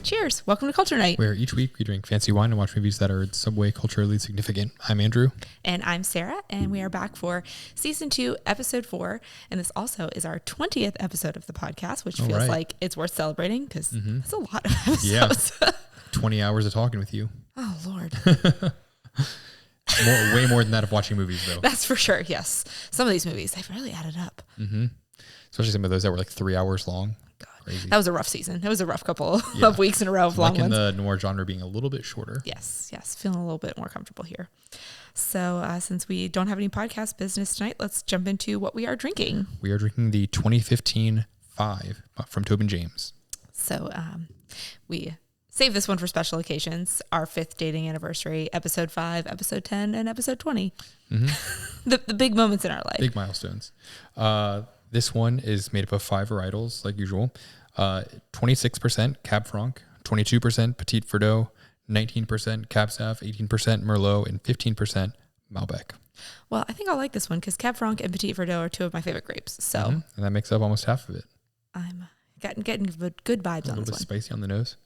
Cheers. Welcome to Culture Night. Where each week we drink fancy wine and watch movies that are in some way culturally significant. I'm Andrew. And I'm Sarah, and we are back for Season 2, Episode 4. And this also is our 20th episode of the podcast, which feels like it's worth celebrating because that's a lot of episodes. Yeah. 20 hours of talking with you. Oh, Lord. Way more than that of watching movies, though. That's for sure, yes. Some of these movies, they've really added up. Mm-hmm. Especially some of those that were like 3 hours long. God. Crazy. That was a rough season. It was a rough couple of weeks in a row of long ones. Like in the noir genre being a little bit shorter. Yes. Feeling a little bit more comfortable here. So since we don't have any podcast business tonight, let's jump into what we are drinking. We are drinking the 2015 5 from Tobin James. So we save this one for special occasions. Our 5th dating anniversary, episode 5, episode 10, and episode 20. Mm-hmm. the big moments in our life. Big milestones. This one is made up of 5 varietals, like usual. 26% Cab Franc, 22% Petit Verdot, 19% Cab Sav, 18% Merlot, and 15% Malbec. Well, I think I'll like this one because Cab Franc and Petit Verdot are 2 of my favorite grapes. So, and that makes up almost half of it. I'm getting good vibes on this one. A little bit spicy on the nose.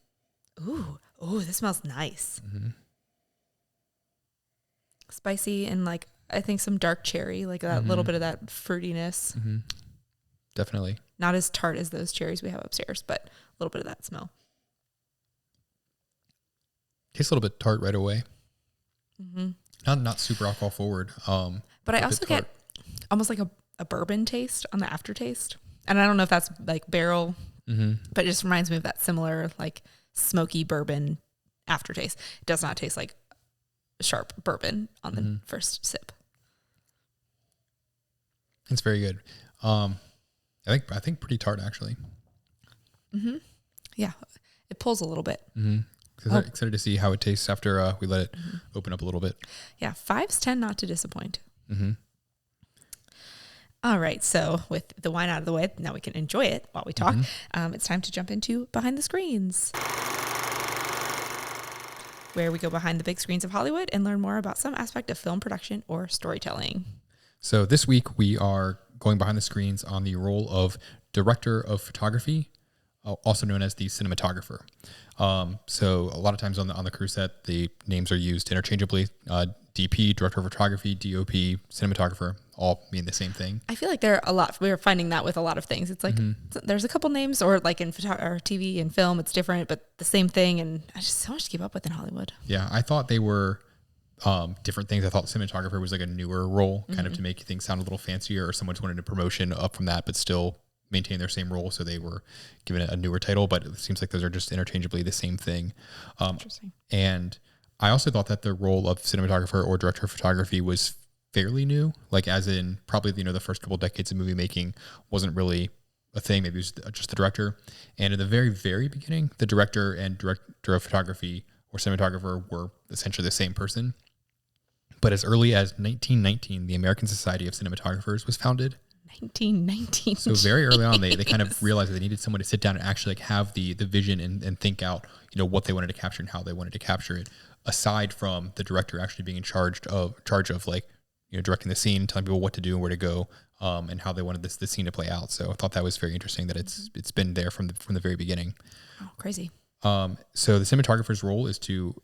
Ooh, this smells nice. Mm-hmm. Spicy and like I think some dark cherry, like that little bit of that fruitiness. Mm-hmm. Definitely. Not as tart as those cherries we have upstairs, but a little bit of that smell. Tastes a little bit tart right away. Mm-hmm. Not super alcohol forward. But I also get almost like a bourbon taste on the aftertaste. And I don't know if that's like barrel, but it just reminds me of that similar like smoky bourbon aftertaste. It does not taste like sharp bourbon on the first sip. It's very good. I think pretty tart actually. Mm-hmm. Yeah, it pulls a little bit. Excited to see how it tastes after we let it open up a little bit. Yeah, 5s tend not to disappoint. Mm-hmm. All right, so with the wine out of the way, now we can enjoy it while we talk. It's time to jump into Behind the Screens, where we go behind the big screens of Hollywood and learn more about some aspect of film production or storytelling. So this week we are going behind the screens on the role of director of photography, also known as the cinematographer. So a lot of times on the crew set, the names are used interchangeably. DP, director of photography, DOP, cinematographer, all mean the same thing. I feel like there are a lot. We're finding that with a lot of things. It's like there's a couple names, or like in or TV and film, it's different, but the same thing. And I just so much to keep up with in Hollywood. Yeah, I thought they were different things. I thought cinematographer was like a newer role, kind of to make things sound a little fancier, or someone just wanted a promotion up from that, but still maintain their same role. So they were given a newer title, but it seems like those are just interchangeably the same thing. Interesting. And I also thought that the role of cinematographer or director of photography was fairly new, like as in probably, the first couple decades of movie making wasn't really a thing. Maybe it was just the director. And in the very, very beginning, the director and director of photography or cinematographer were essentially the same person. But as early as 1919, the American Society of Cinematographers was founded. 1919. So very early on, they kind of realized that they needed someone to sit down and actually like have the vision and think out, what they wanted to capture and how they wanted to capture it, aside from the director actually being in charge of like, directing the scene, telling people what to do and where to go, and how they wanted the scene to play out. So I thought that was very interesting that it's been there from the very beginning. Oh, crazy. So the cinematographer's role is to,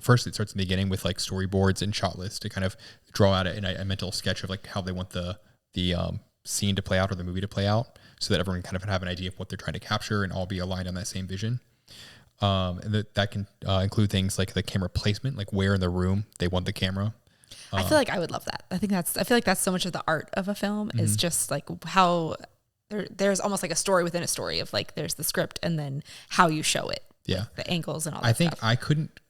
first it starts in the beginning with like storyboards and shot lists to kind of draw out a mental sketch of like how they want the scene to play out or the movie to play out, so that everyone kind of have an idea of what they're trying to capture and all be aligned on that same vision. And that can include things like the camera placement, like where in the room they want the camera. I feel like I would love that. I feel like that's so much of the art of a film is just like how there's almost like a story within a story of like, there's the script and then how you show it. Yeah. The angles and all that I think stuff. I couldn't,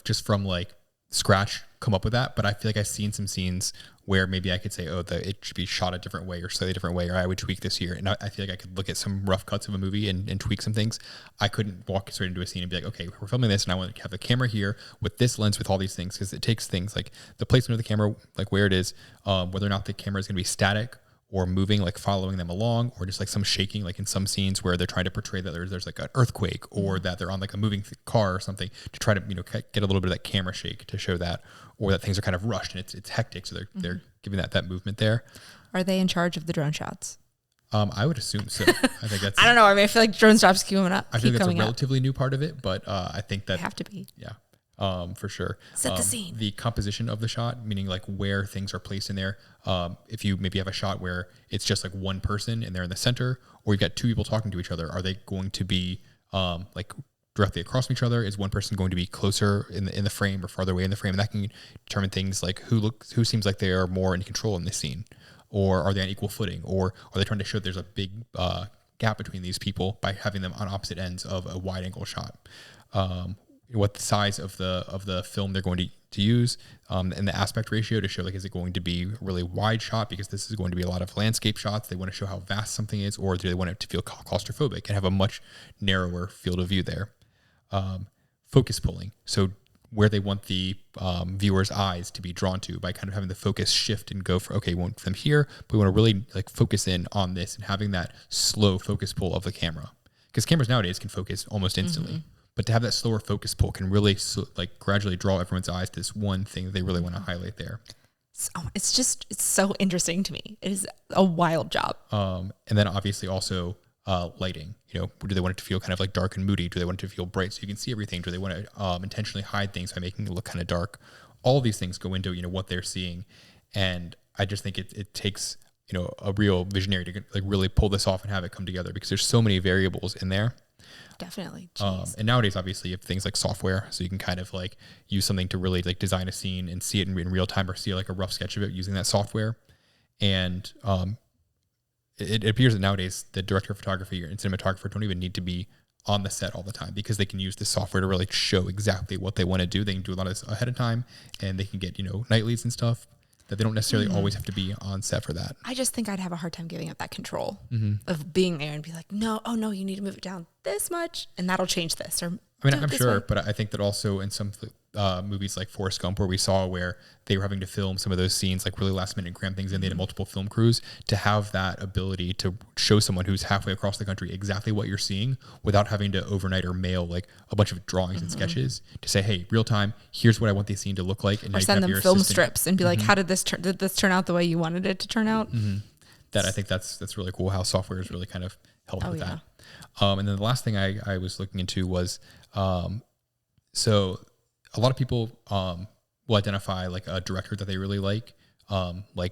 just from like scratch come up with that, but I feel like I've seen some scenes where maybe I could say, it should be shot a different way or slightly different way, or I would tweak this here. And I feel like I could look at some rough cuts of a movie and tweak some things. I couldn't walk straight into a scene and be like, okay, we're filming this and I want to have the camera here with this lens with all these things, because it takes things like the placement of the camera, like where it is, whether or not the camera is going to be static or moving, like following them along, or just like some shaking, like in some scenes where they're trying to portray that there's like an earthquake, or that they're on like a moving car or something, to try to get a little bit of that camera shake to show that, or that things are kind of rushed and it's hectic, so they're giving that movement there. Are they in charge of the drone shots? I would assume so. I think that's. I don't know. I mean, I feel like drone stops keep coming up. I think that's a relatively new part of it, but I think that they have to be. Yeah. For sure. Set the scene. The composition of the shot, meaning like where things are placed in there. If you maybe have a shot where it's just like one person and they're in the center, or you've got two people talking to each other, are they going to be like directly across from each other? Is one person going to be closer in the frame or farther away in the frame? And that can determine things like who seems like they are more in control in this scene, or are they on equal footing, or are they trying to show there's a big gap between these people by having them on opposite ends of a wide angle shot. What the size of the film they're going to use, and the aspect ratio to show like, is it going to be a really wide shot because this is going to be a lot of landscape shots. They want to show how vast something is, or do they want it to feel claustrophobic and have a much narrower field of view there? Focus pulling. So where they want the viewer's eyes to be drawn to by kind of having the focus shift and go for, okay, we want them here, but we want to really like focus in on this and having that slow focus pull of the camera. Because cameras nowadays can focus almost instantly. Mm-hmm. But to have that slower focus pull can really like gradually draw everyone's eyes to this one thing that they really want to highlight there. So it's so interesting to me. It is a wild job. And then obviously also lighting. You know, do they want it to feel kind of like dark and moody? Do they want it to feel bright so you can see everything? Do they want to intentionally hide things by making it look kind of dark? All of these things go into, you know, what they're seeing. And I just think it takes, you know, a real visionary to like really pull this off and have it come together because there's so many variables in there. Definitely. And nowadays, obviously, you have things like software, so you can kind of like use something to really like design a scene and see it in real time, or see like a rough sketch of it using that software. And it appears that nowadays the director of photography and cinematographer don't even need to be on the set all the time because they can use the software to really show exactly what they want to do. They can do a lot of this ahead of time, and they can get, you know, night leads and stuff that they don't necessarily always have to be on set for that. I just think I'd have a hard time giving up that control of being there and be like, no, you need to move it down this much and that'll change this. Or I mean, I'm sure, but I think that also in some movies like Forrest Gump, where we saw where they were having to film some of those scenes like really last minute and cram things in, they had multiple film crews, to have that ability to show someone who's halfway across the country exactly what you're seeing without having to overnight or mail like a bunch of drawings and sketches to say, hey, real time, here's what I want the scene to look like. And or send them film strips and be like, how did this turn out the way you wanted it to turn out? That I think that's really cool how software has really kind of helped with that. And then the last thing I was looking into was, so a lot of people will identify like a director that they really like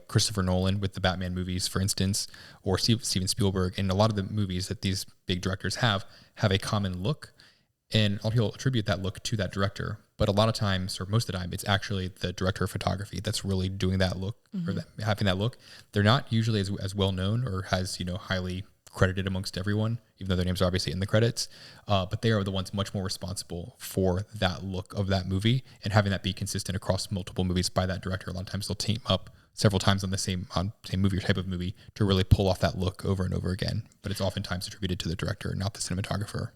Christopher Nolan with the Batman movies, for instance, or Steven Spielberg. And a lot of the movies that these big directors have a common look. And a lot of people attribute that look to that director. But a lot of times, or most of the time, it's actually the director of photography that's really doing that look or having that look. They're not usually as well known or has, you know, highly credited amongst everyone, even though their names are obviously in the credits. But they are the ones much more responsible for that look of that movie and having that be consistent across multiple movies by that director. A lot of times they'll team up several times on the same movie or type of movie to really pull off that look over and over again. But it's oftentimes attributed to the director, not the cinematographer.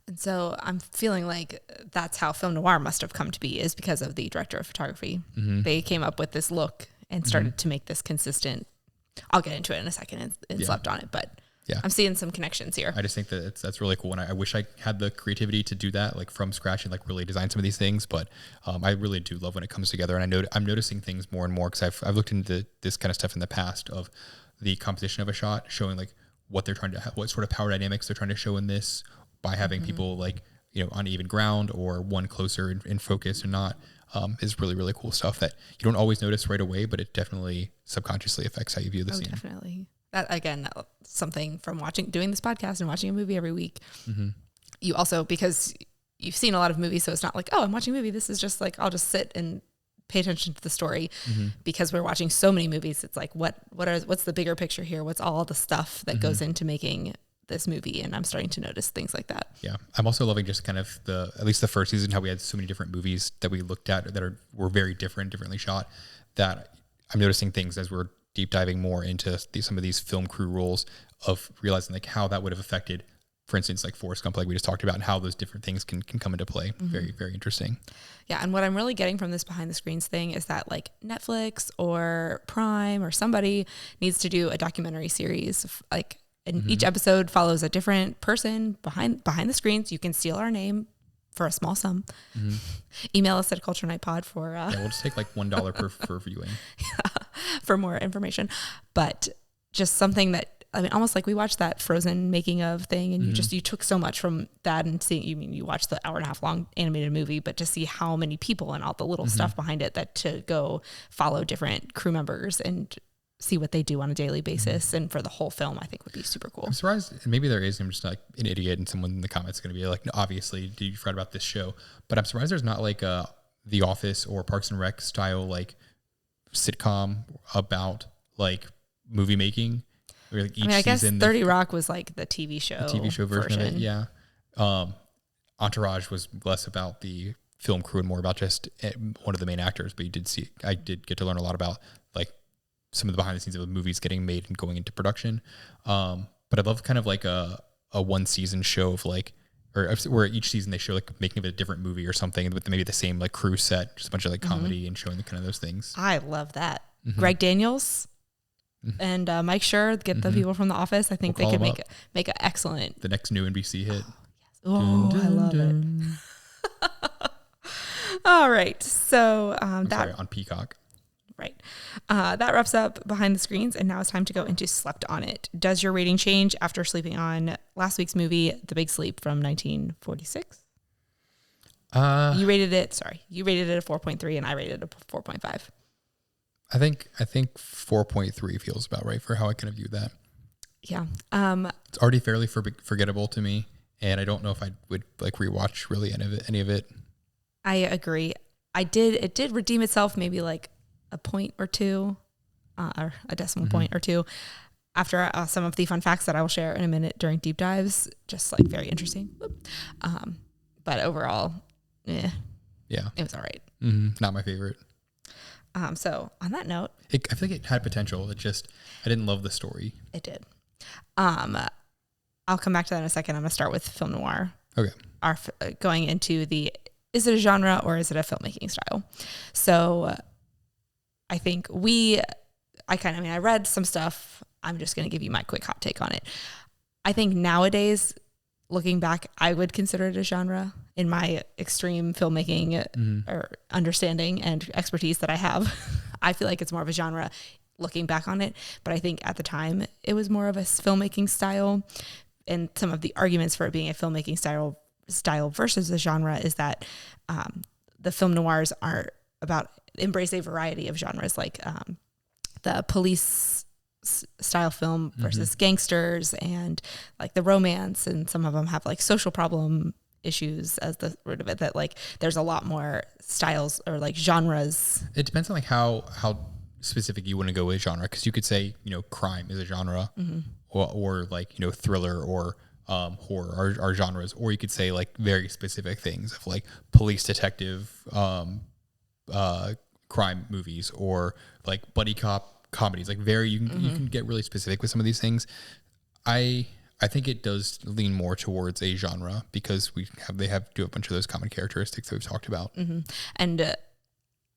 And so I'm feeling like that's how Film Noir must have come to be, is because of the director of photography. They came up with this look and started to make this consistent. I'll get into it in a second and slept on it, but I'm seeing some connections here. I just think that that's really cool. And I wish I had the creativity to do that, like from scratch and like really design some of these things. But I really do love when it comes together. And I'm noticing things more and more because I've looked into this kind of stuff in the past of the composition of a shot, showing like what they're trying to have, what sort of power dynamics they're trying to show in this, by having people like, you know, on even ground or one closer in focus or not, is really, really cool stuff that you don't always notice right away, but it definitely subconsciously affects how you view the scene. Definitely. That, again, something from doing this podcast and watching a movie every week. You also, because you've seen a lot of movies, so it's not like, oh, I'm watching a movie. This is just like, I'll just sit and pay attention to the story. Because we're watching so many movies. It's like, what's the bigger picture here? What's all the stuff that goes into making this movie? And I'm starting to notice things like that. Yeah. I'm also loving just kind of at least the first season, how we had so many different movies that we looked at that were very differently shot, that I'm noticing things as we're deep diving more into some of these film crew roles, of realizing like how that would have affected, for instance, like Forrest Gump, like we just talked about, and how those different things can come into play. Very, very interesting. Yeah. And what I'm really getting from this behind the screens thing is that like Netflix or Prime or somebody needs to do a documentary series of, like, and each episode follows a different person behind the screens. You can steal our name for a small sum. Email us at culturenightpod for we'll just take like $1 per viewing. For more information. But just something that I mean, almost like we watched that Frozen making of thing, and you took so much from that, and you watched the 1.5 hour long animated movie, but to see how many people and all the little stuff behind it, that to go follow different crew members and see what they do on a daily basis and for the whole film, I think would be super cool. I'm surprised, and maybe there is, I'm just like an idiot, and someone in the comments is going to be like, no, obviously, you've read about this show, but I'm surprised there's not like a The Office or Parks and Rec style like sitcom about like movie making. Where, like, each I guess season 30 Rock was like the TV show version of it. Yeah. Entourage was less about the film crew and more about just one of the main actors, but I did get to learn a lot about like some of the behind the scenes of movies getting made and going into production. But I love kind of like a one season show of like, or where each season they show like making of a different movie or something with maybe the same like crew set, just a bunch of like comedy and showing the kind of those things. I love that. Greg Daniels and Mike Schur, get the people from The Office. I think they could make an excellent. The next new NBC hit. Oh, I love it. All right. So on Peacock. Right. That wraps up Behind the Screens, and now it's time to go into Slept on It. Does your rating change after sleeping on last week's movie, The Big Sleep from 1946? You rated it a 4.3, and I rated it a 4.5. I think 4.3 feels about right for how I kind of view that. Yeah. It's already fairly forgettable to me, and I don't know if I would like rewatch really any of it. I agree. It did redeem itself, maybe like a point or two, or a decimal point or two, after some of the fun facts that I will share in a minute during deep dives. Just like very interesting. But overall, yeah, it was all right. Not my favorite. So on that note, I feel like it had potential. I didn't love the story. It did. I'll come back to that in a second. I'm going to start with film noir. Okay. Going into is it a genre or is it a filmmaking style? So I think I read some stuff. I'm just going to give you my quick hot take on it. I think nowadays, looking back, I would consider it a genre in my extreme filmmaking or understanding and expertise that I have. I feel like it's more of a genre looking back on it. But I think at the time it was more of a filmmaking style. And some of the arguments for it being a filmmaking style versus a genre is that the film noirs are embrace a variety of genres, like the police style film versus gangsters, and like the romance, and some of them have like social problem issues as the root of it, that like there's a lot more styles or like genres. It depends on like how specific you want to go with genre, because you could say, crime is a genre, or like, thriller or horror are genres, or you could say like very specific things of like police detective crime movies, or like buddy cop comedies. Like you can get really specific with some of these things. I think it does lean more towards a genre because they have a bunch of those common characteristics that we've talked about. And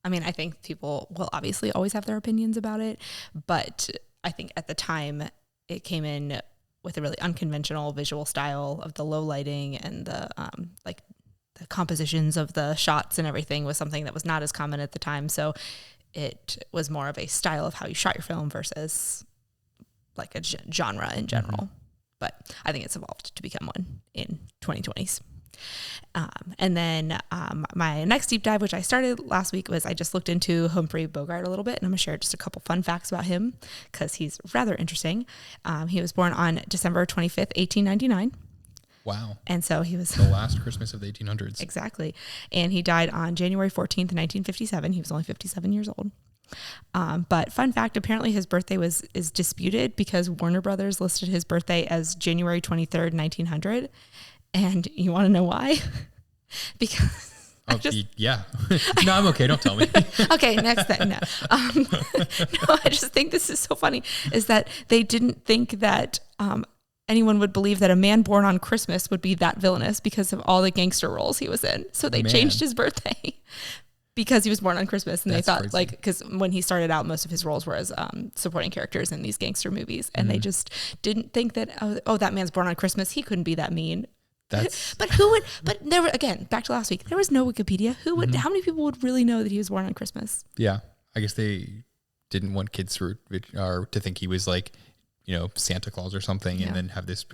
I think people will obviously always have their opinions about it, but I think at the time it came in with a really unconventional visual style of the low lighting, and the the compositions of the shots and everything was something that was not as common at the time. So it was more of a style of how you shot your film versus like a genre in general. But I think it's evolved to become one in 2020s. And then my next deep dive, which I started last week, was I just looked into Humphrey Bogart a little bit, and I'm going to share just a couple fun facts about him because he's rather interesting. He was born on December 25th, 1899. Wow. And so he was the last Christmas of the 1800s. Exactly. And he died on January 14th, 1957. He was only 57 years old. But fun fact, apparently his birthday is disputed because Warner Brothers listed his birthday as January 23rd, 1900. And you want to know why? Because yeah. No, I'm okay. Don't tell me. Okay, next thing. No. No, I just think this is so funny, is that they didn't think that anyone would believe that a man born on Christmas would be that villainous because of all the gangster roles he was in. So they changed his birthday because he was born on Christmas. And they thought crazy. Because when he started out, most of his roles were as supporting characters in these gangster movies. And they just didn't think that, that man's born on Christmas, he couldn't be that mean. But never again, back to last week, there was no Wikipedia. How many people would really know that he was born on Christmas? Yeah. I guess they didn't want kids to think he was like Santa Claus or something, and then have this.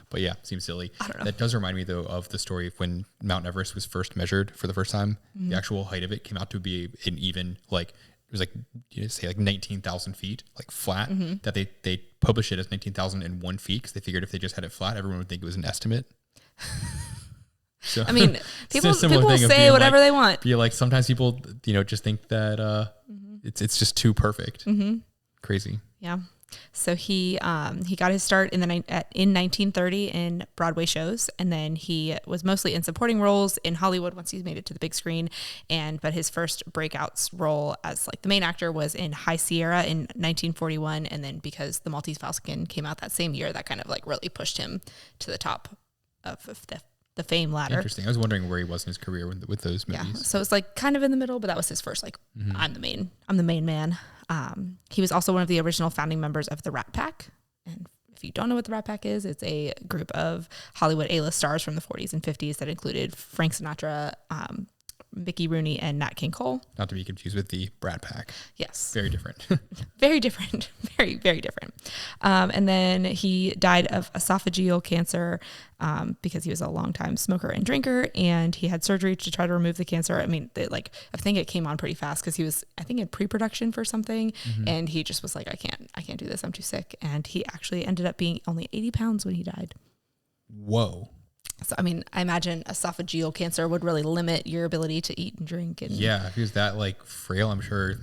But yeah, seems silly. I don't know. That does remind me though of the story of when Mount Everest was first measured for the first time. The actual height of it came out to be an even it was say 19,000 feet, like flat. That they published it as 19,001 feet because they figured if they just had it flat, everyone would think it was an estimate. So I mean, people say whatever they want. Be like, sometimes people just think that it's just too perfect. Crazy. Yeah. So he got his start in 1930 in Broadway shows, and then he was mostly in supporting roles in Hollywood once he made it to the big screen. But his first breakout role as the main actor was in High Sierra in 1941, and then because The Maltese Falcon came out that same year, that kind of really pushed him to the top of the fame ladder. Interesting. I was wondering where he was in his career with those movies. Yeah. So it's kind of in the middle, but that was his first I'm the main man. He was also one of the original founding members of the Rat Pack. And if you don't know what the Rat Pack is, it's a group of Hollywood A-list stars from the 40s and 50s that included Frank Sinatra, Mickey Rooney, and Nat King Cole. Not to be confused with the Brat Pack. Yes. Very different. Very different. Very, very different. And then he died of esophageal cancer because he was a longtime smoker and drinker, and he had surgery to try to remove the cancer. I mean, I think it came on pretty fast because he was, I think, in pre-production for something, and he just was like, I can't do this. I'm too sick. And he actually ended up being only 80 pounds when he died. Whoa. So, I mean, I imagine esophageal cancer would really limit your ability to eat and drink. And yeah, if he was that frail, I'm sure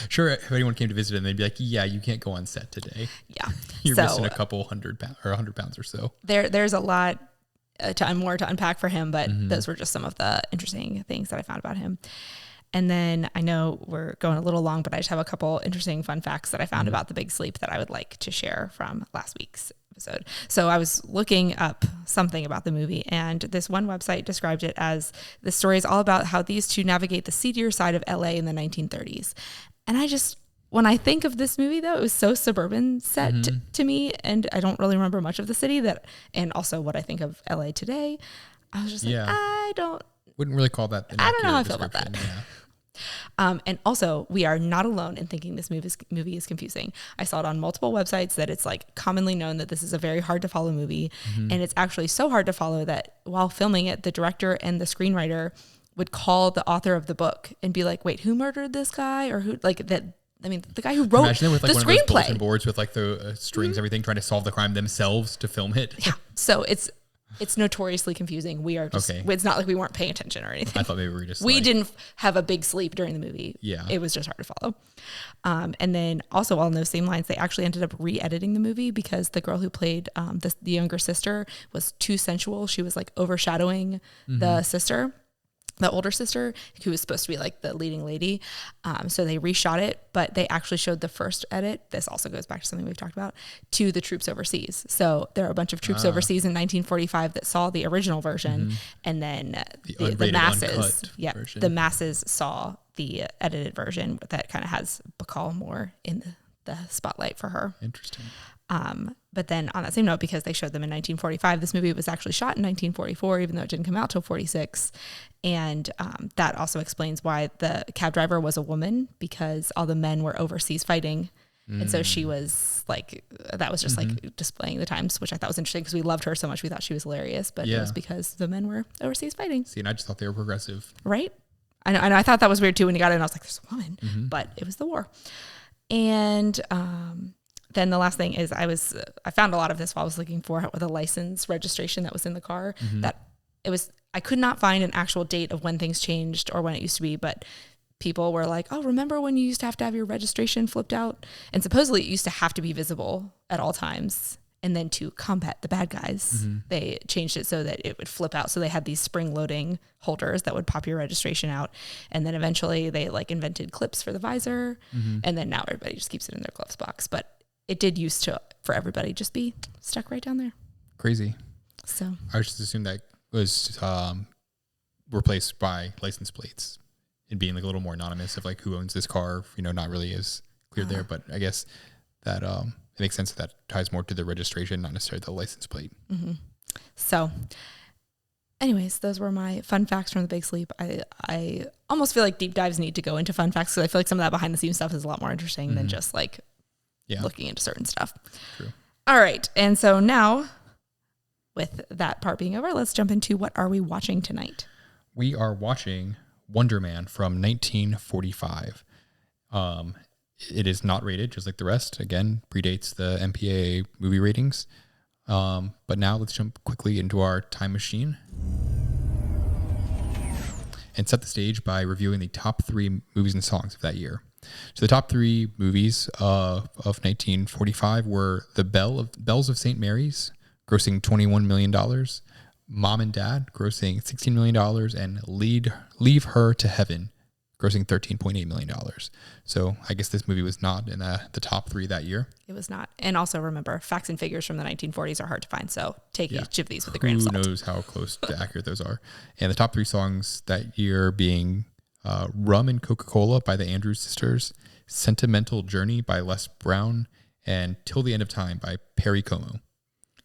if anyone came to visit him, they'd be like, yeah, you can't go on set today. Yeah. You're missing a couple 100 pounds or 100 pounds or so. There's a lot more to unpack for him, but those were just some of the interesting things that I found about him. And then I know we're going a little long, but I just have a couple interesting fun facts that I found about The Big Sleep that I would like to share from last week's episode. So I was looking up something about the movie, and this one website described it as the story is all about how these two navigate the seedier side of LA in the 1930s. And when I think of this movie, though, it was so suburban set to me, and I don't really remember much of the city and also what I think of LA today. I was just wouldn't really call that. I don't know how I feel about that. Yeah. And also, we are not alone in thinking this movie is confusing. I saw it on multiple websites that it's commonly known that this is a very hard to follow movie. And it's actually so hard to follow that while filming it, the director and the screenwriter would call the author of the book and be like, wait, who murdered this guy? Or who that? I mean, the guy who wrote the screenplay. Imagine it with one of those bulletin boards with the strings, everything, trying to solve the crime themselves to film it. Yeah. So it's notoriously confusing. We are just, it's not like we weren't paying attention or anything. I thought maybe we were just we didn't have a big sleep during the movie. Yeah. It was just hard to follow. And then also on those same lines, they actually ended up re-editing the movie because the girl who played the younger sister was too sensual. She was overshadowing the older sister, who was supposed to be the leading lady. So they reshot it, but they actually showed the first edit. This also goes back to something we've talked about, to the troops overseas. So there are a bunch of troops overseas in 1945 that saw the original version, and then the masses, the masses saw the edited version that kind of has Bacall more in the spotlight for her. Interesting. But then on that same note, because they showed them in 1945, this movie was actually shot in 1944, even though it didn't come out till 46. And that also explains why the cab driver was a woman, because all the men were overseas fighting. And so she was that was just displaying the times, which I thought was interesting because we loved her so much. We thought she was hilarious, but it was because the men were overseas fighting. See, and I just thought they were progressive. Right? I know, I thought that was weird too when you got in. I was like, there's a woman, but it was the war. And then the last thing is I found a lot of this while I was looking for the license registration that was in the car. I could not find an actual date of when things changed or when it used to be, but people were like, oh, remember when you used to have your registration flipped out? And supposedly it used to have to be visible at all times. And then to combat the bad guys, they changed it so that it would flip out. So they had these spring loading holders that would pop your registration out. And then eventually they invented clips for the visor. And then now everybody just keeps it in their gloves box. But it did used to, for everybody, just be stuck right down there. Crazy. So I just assumed that was replaced by license plates and being a little more anonymous of who owns this car, not really as clear there. But I guess that it makes sense that ties more to the registration, not necessarily the license plate. So anyways, those were my fun facts from The Big Sleep. I almost feel like deep dives need to go into fun facts because I feel like some of that behind the scenes stuff is a lot more interesting than just looking into certain stuff. True. All right. And so now, with that part being over, let's jump into what are we watching tonight? We are watching Wonder Man from 1945. It is not rated, just like the rest. Again, predates the MPAA movie ratings. But now let's jump quickly into our time machine and set the stage by reviewing the top 3 movies and songs of that year. So the top 3 movies of 1945 were The Bells of St. Mary's, grossing $21 million, Mom and Dad, grossing $16 million, and Leave Her to Heaven, grossing $13.8 million. So I guess this movie was not in the top 3 that year. It was not. And also remember, facts and figures from the 1940s are hard to find. So take each of these with a grain of salt. Who knows how close to accurate those are. And the top 3 songs that year being Rum and Coca-Cola by the Andrews Sisters, Sentimental Journey by Les Brown, and Till the End of Time by Perry Como.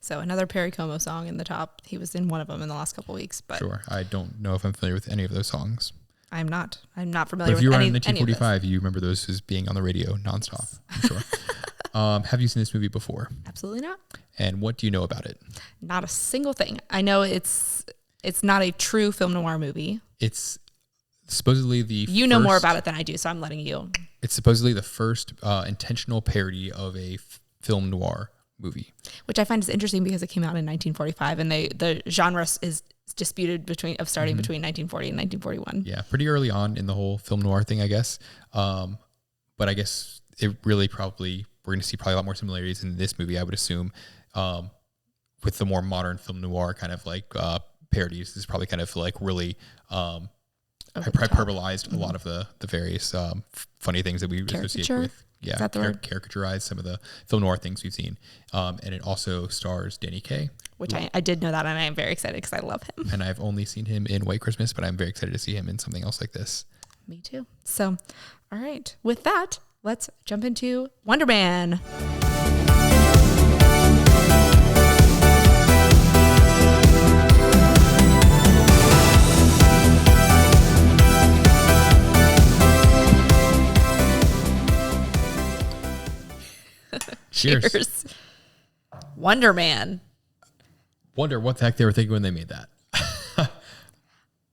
So another Perry Como song in the top. He was in one of them in the last couple of weeks. But sure. I don't know if I'm familiar with any of those songs. I'm not familiar with any. But if you were in 1945, you remember those as being on the radio nonstop. I'm sure. Have you seen this movie before? Absolutely not. And what do you know about it? Not a single thing. I know it's not a true film noir movie. It's supposedly You know more about it than I do, so I'm letting you. It's supposedly the first intentional parody of a film noir movie. Which I find is interesting because it came out in 1945, and the genre is disputed between 1940 and 1941. Yeah, pretty early on in the whole film noir thing, I guess. But I guess it really we're going to see probably a lot more similarities in this movie, I would assume, with the more modern film noir kind of like parodies. This is probably kind of like really hyperbolized a lot of the various funny things that we associate with. Yeah, is that the word? Caricaturized some of the film noir things we've seen. And it also stars Danny Kaye. Which I did know that, and I am very excited because I love him. And I've only seen him in White Christmas, but I'm very excited to see him in something else like this. Me too. So, all right. With that, let's jump into Wonder Man. Cheers. Wonder Man. Wonder what the heck they were thinking when they made that.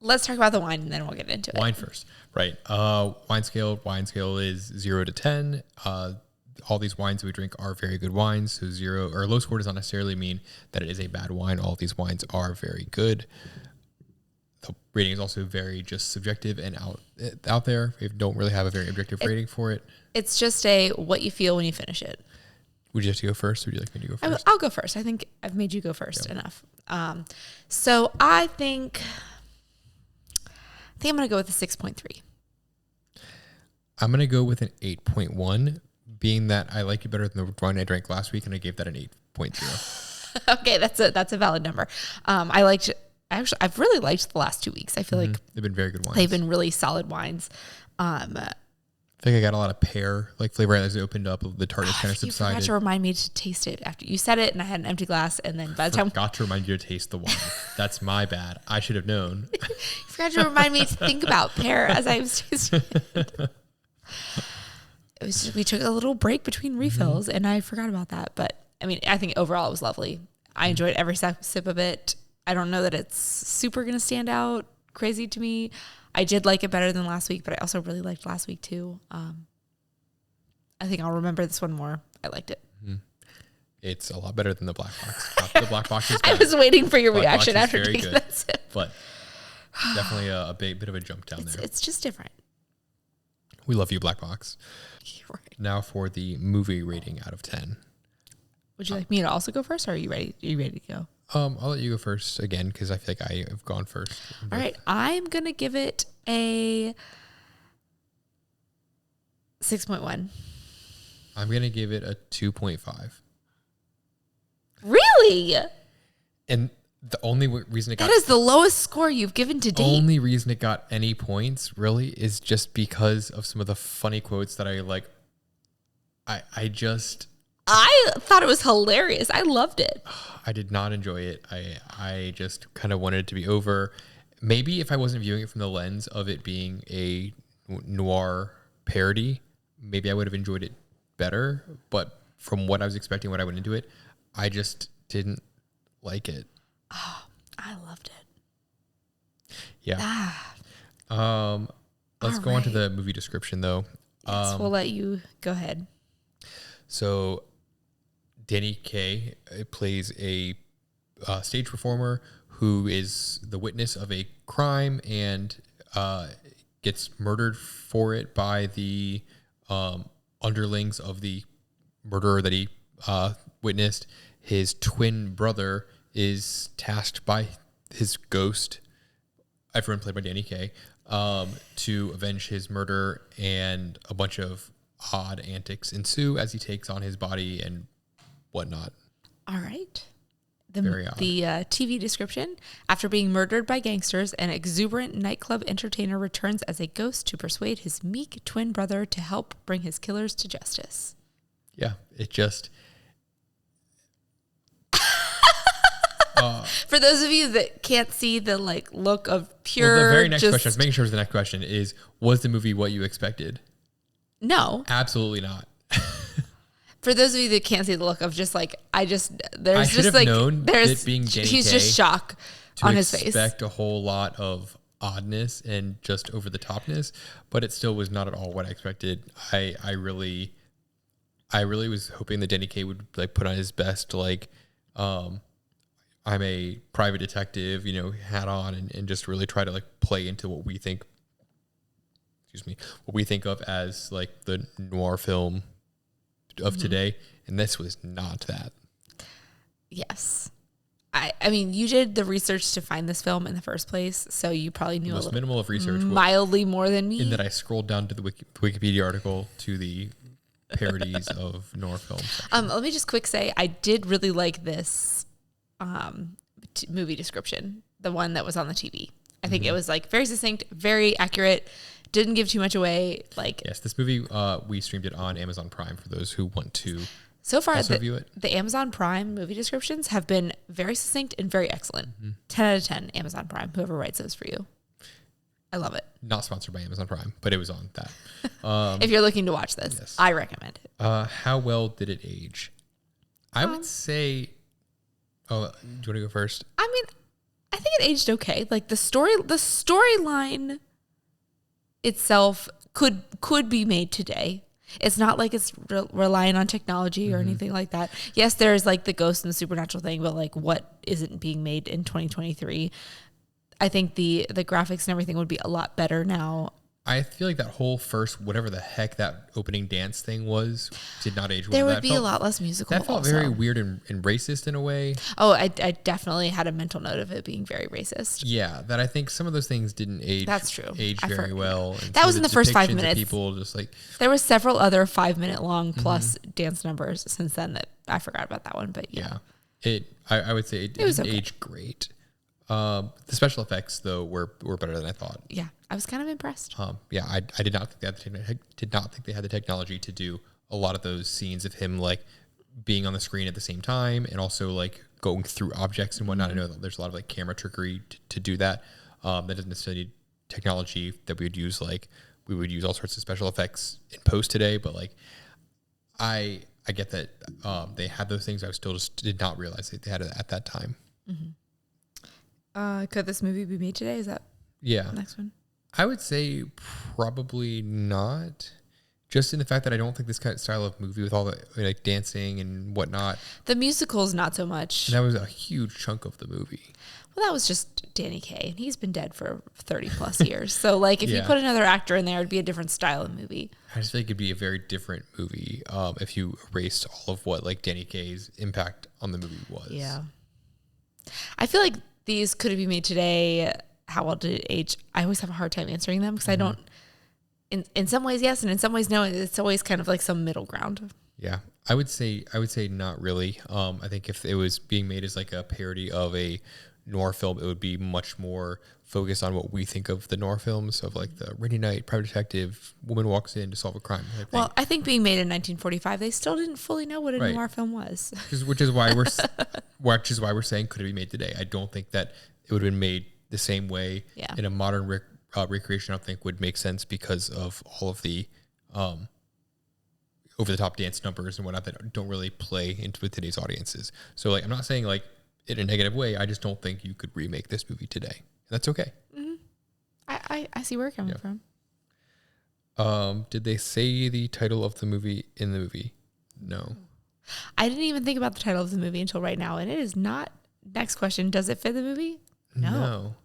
Let's talk about the wine and then we'll get into it. Wine first. Right. Wine scale is 0 to 10. All these wines that we drink are very good wines. So 0 or low score does not necessarily mean that it is a bad wine. All of these wines are very good. The rating is also very just subjective and out there. We don't really have a very objective rating for it. It's just what you feel when you finish it. Would you have to go first? Or would you like me to go first? I'll go first. I think I've made you go first enough. So I think I'm going to go with a 6.3. I'm going to go with an 8.1, being that I like it better than the wine I drank last week, and I gave that an 8.0. Okay, that's a valid number. I've really liked the last 2 weeks. I feel like they've been very good wines. They've been really solid wines. I think I got a lot of pear flavor as it opened up. The tartness kind of subsided. You forgot to remind me to taste it after you said it, and I had an empty glass, and then by the time... Forgot to remind you to taste the wine. That's my bad. I should have known. You forgot to remind me to think about pear as I was tasting it. We took a little break between refills, and I forgot about that. But, I mean, I think overall it was lovely. I enjoyed every sip of it. I don't know that it's super going to stand out crazy to me. I did like it better than last week, but I also really liked last week too. I think I'll remember this one more. I liked it. It's a lot better than the black box. The black box is bad. I was waiting for your black reaction after taking that sip. But definitely a bit of a jump down there. It's just different. We love you, black box. You're right. Now for the movie rating out of 10. Would you like me to also go first, or are you ready? Are you ready to go? I'll let you go first again because I feel like I have gone first. All right, I'm gonna give it a 6.1. I'm gonna give it a 2.5. Really? And the only reason it got... That is the lowest score you've given to date. The only reason it got any points, really, is just because of some of the funny quotes that I like. I thought it was hilarious. I loved it. I did not enjoy it. I just kind of wanted it to be over. Maybe if I wasn't viewing it from the lens of it being a noir parody, maybe I would have enjoyed it better. But from what I was expecting, what I went into it, I just didn't like it. Oh, I loved it. Yeah. Let's go on to the movie description though. Yes, we'll let you go ahead. So Danny Kaye plays a stage performer who is the witness of a crime and gets murdered for it by the underlings of the murderer that he witnessed. His twin brother is tasked by his ghost, everyone played by Danny Kaye, to avenge his murder, and a bunch of odd antics ensue as he takes on his body and whatnot. All right. Very odd. The TV description: after being murdered by gangsters, an exuberant nightclub entertainer returns as a ghost to persuade his meek twin brother to help bring his killers to justice. Yeah, it just... For those of you that can't see the look of pure... Well, the very next question, I was making sure it was the next question, is, was the movie what you expected? No. Absolutely not. For those of you that can't see the look of just I should have known it being Danny he's Kaye just shock on his face. To expect a whole lot of oddness and just over the topness, but it still was not at all what I expected. I really was hoping that Danny Kaye would put on his best I'm a private detective, hat on, and just really try to play into what we think of as the noir film of today, and this was not that. Yes. I mean, you did the research to find this film in the first place, so you probably knew Most minimal of research, mildly more than me. In that I scrolled down to the Wikipedia article to the parodies of noir films. Let me just quick say, I did really like this movie description, the one that was on the TV. I think it was very succinct, very accurate, didn't give too much away. Yes, this movie, we streamed it on Amazon Prime for those who want to so far view it. The Amazon Prime movie descriptions have been very succinct and very excellent. 10 out of 10 Amazon Prime, whoever writes those for you. I love it. Not sponsored by Amazon Prime, but it was on that. If you're looking to watch this, yes. I recommend it. How well did it age? I would say... Oh, do you want to go first? I mean, I think it aged okay. The storyline itself could be made today. It's not like it's relying on technology or anything like that. Yes, there's the ghost and the supernatural thing, but what isn't being made in 2023? I think the graphics and everything would be a lot better now. I feel like that whole first, whatever the heck that opening dance thing was, did not age well. There would be a lot less musical. That felt very weird and racist in a way. Oh, I definitely had a mental note of it being very racist. Yeah, that I think some of those things didn't age. That's true. Age very well. And that was in the first 5 minutes. People just there were several other 5 minute long plus dance numbers since then that I forgot about that one. But yeah, I would say it didn't age great. The special effects though were better than I thought. Yeah, I was kind of impressed. I did not think they had the technology to do a lot of those scenes of him being on the screen at the same time and also going through objects and whatnot. I know that there's a lot of camera trickery to do that. That doesn't necessarily need technology that we would use. We would use all sorts of special effects in post today, but I get that they had those things. I still just did not realize that they had it at that time. Could this movie be made today? Is that the next one? I would say probably not. Just in the fact that I don't think this kind of style of movie with all the dancing and whatnot. The musicals, not so much. And that was a huge chunk of the movie. Well, that was just Danny Kaye, and he's been dead for 30 plus years. So if you put another actor in there, it'd be a different style of movie. I just feel like it'd be a very different movie if you erased all of what Danny Kaye's impact on the movie was. Yeah. I feel like these could be made today. How well did it age? I always have a hard time answering them because I don't. In some ways, yes, and in some ways, no. It's always kind of some middle ground. Yeah, I would say not really. I think if it was being made as a parody of a noir film, it would be much more focused on what we think of the noir films of the rainy night, private detective, woman walks in to solve a crime. Well, I think being made in 1945, they still didn't fully know what a noir film was. Which is why we're saying could it be made today? I don't think that it would have been made the same way in a modern recreation. I don't think would make sense because of all of the over the top dance numbers and whatnot that don't really play into today's audiences. So like, I'm not saying like in a negative way. I just don't think you could remake this movie today. That's okay. Mm-hmm. I see where you're coming from. Did they say the title of the movie in the movie? No. I didn't even think about the title of the movie until right now, and it is not. Next question: does it fit the movie? No.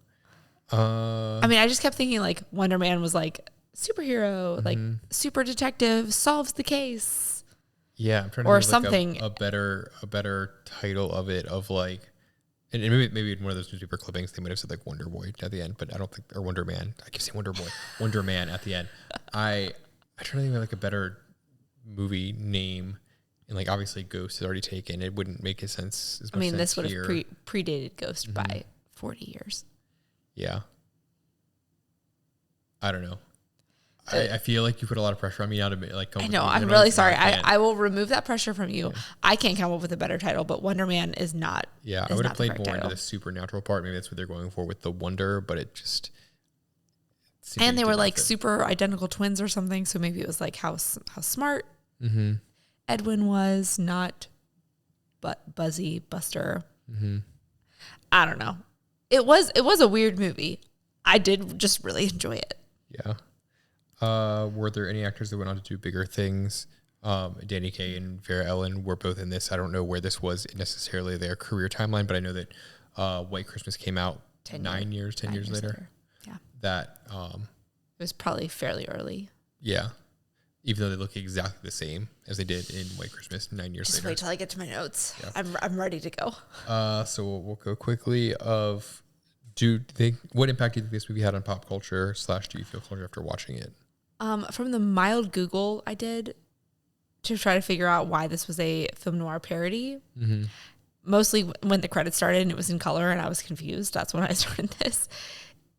I mean, I just kept thinking like Wonder Man was like superhero, like super detective solves the case. Yeah, I'm trying to or think something. Like a better title of it of like, and maybe in one of those newspaper clippings they might have said like Wonder Boy at the end, but I don't think, or Wonder Man. I keep saying Wonder Boy, Wonder Man at the end. I try to think of like a better movie name. And like obviously Ghost is already taken. It wouldn't make sense as much. I mean, this would have predated Ghost by 40 years. Yeah. I don't know. I feel like you put a lot of pressure on me now to like come. I know. I'm really sorry. I will remove that pressure from you. Yeah. I can't come up with a better title, but Wonder Man is not. Yeah, I would have played more into the supernatural part. Maybe that's what they're going for with the wonder, but it just. And they were like super identical twins or something. So maybe it was like how smart. Mm-hmm. Edwin was not, but Buzzy Buster. Mm-hmm. I don't know. It was a weird movie. I did just really enjoy it. Yeah. Were there any actors that went on to do bigger things? Danny Kaye and Vera Ellen were both in this. I don't know where this was necessarily their career timeline, but I know that White Christmas came out 10 years later. Yeah. That it was probably fairly early. Yeah. Even though they look exactly the same as they did in White Christmas 9 years later. Just wait till I get to my notes. Yeah. I'm ready to go. So we'll go quickly. What impact do you think this movie had on pop culture / do you feel culture after watching it? From the mild Google I did to try to figure out why this was a film noir parody. Mm-hmm. Mostly when the credits started and it was in color and I was confused. That's when I started this.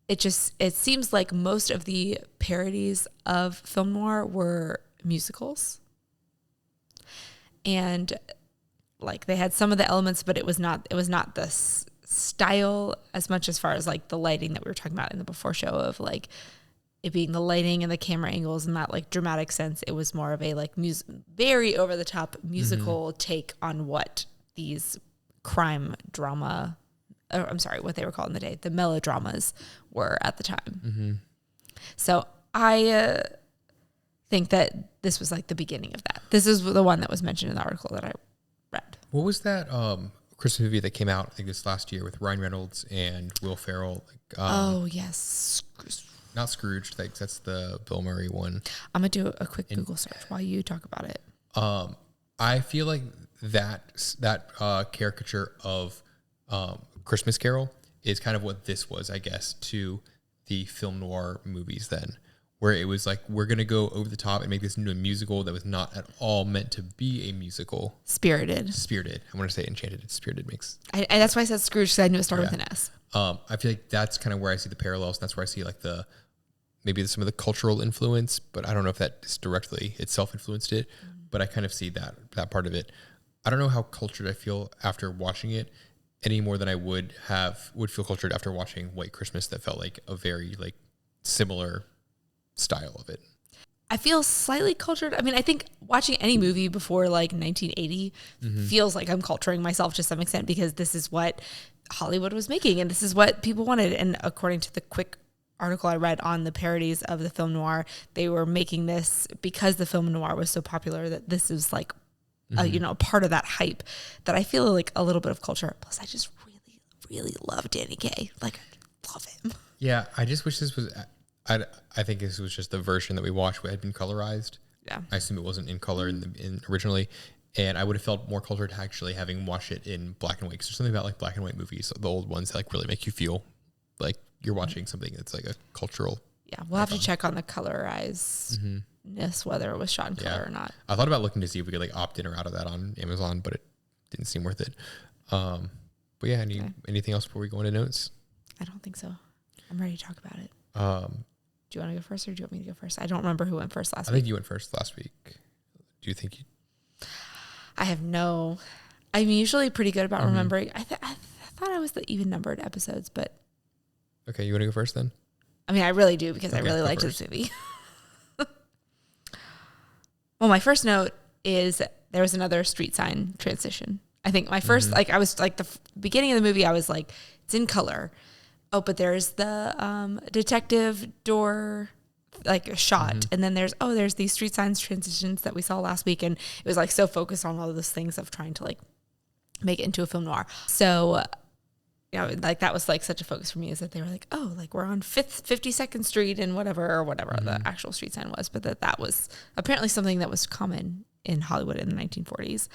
It seems like most of the parodies of film noir were musicals. And like they had some of the elements, but it was not the style as much as far as like the lighting that we were talking about in the before show of like it being the lighting and the camera angles and that like dramatic sense. It was more of a like very over the top musical take on what these crime drama, what they were called in the day, the melodramas were at the time. Mm-hmm. So I think that this was like the beginning of that. This is the one that was mentioned in the article that I read. What was that Christmas movie that came out, I think this last year, with Ryan Reynolds and Will Ferrell? Oh, yes. Not Scrooge. That's the Bill Murray one. I'm going to do a quick Google search while you talk about it. I feel like that caricature of Christmas Carol is kind of what this was, I guess, to the film noir movies then, where it was like, we're going to go over the top and make this into a musical that was not at all meant to be a musical. Spirited. I want to say Enchanted. Spirited makes... that's why I said Scrooge, because I knew it started with an S. I feel like that's kind of where I see the parallels. And that's where I see like maybe some of the cultural influence, but I don't know if that is directly itself influenced it, but I kind of see that part of it. I don't know how cultured I feel after watching it any more than I would feel cultured after watching White Christmas. That felt like a very like similar style of it. I feel slightly cultured. I mean, I think watching any movie before like 1980 feels like I'm culturing myself to some extent because this is what Hollywood was making and this is what people wanted. And according to the quick article I read on the parodies of the film noir, they were making this because the film noir was so popular that this is like, part of that hype that I feel like a little bit of culture. Plus, I just really, really love Danny Kaye. Like, love him. Yeah, I just wish this was... I think this was just the version that we watched that had been colorized. Yeah. I assume it wasn't in color in originally. And I would have felt more cultured actually having watched it in black and white. Because there's something about like black and white movies, the old ones, that like really make you feel like you're watching something that's like a cultural... Yeah, we'll have to check on the colorizedness, whether it was shot in color or not. I thought about looking to see if we could like opt in or out of that on Amazon, but it didn't seem worth it. But yeah, anything else before we go into notes? I don't think so. I'm ready to talk about it. Do you want to go first or do you want me to go first? I don't remember who went first last week. I think you went first last week. Do you think you... I'm usually pretty good about remembering. I thought I was the even numbered episodes, but... Okay, you want to go first then? I mean, I really do because I really liked this movie. Well, my first note is there was another street sign transition. I think my first, like I was like the beginning of the movie, I was like, it's in color. Oh, but there's the detective door like a shot. And then there's these street signs transitions that we saw last week. And it was like so focused on all of those things of trying to like make it into a film noir. So, you know, like that was like such a focus for me, is that they were like, oh, like we're on 52nd Street and whatever the actual street sign was. But that was apparently something that was common in Hollywood in the 1940s.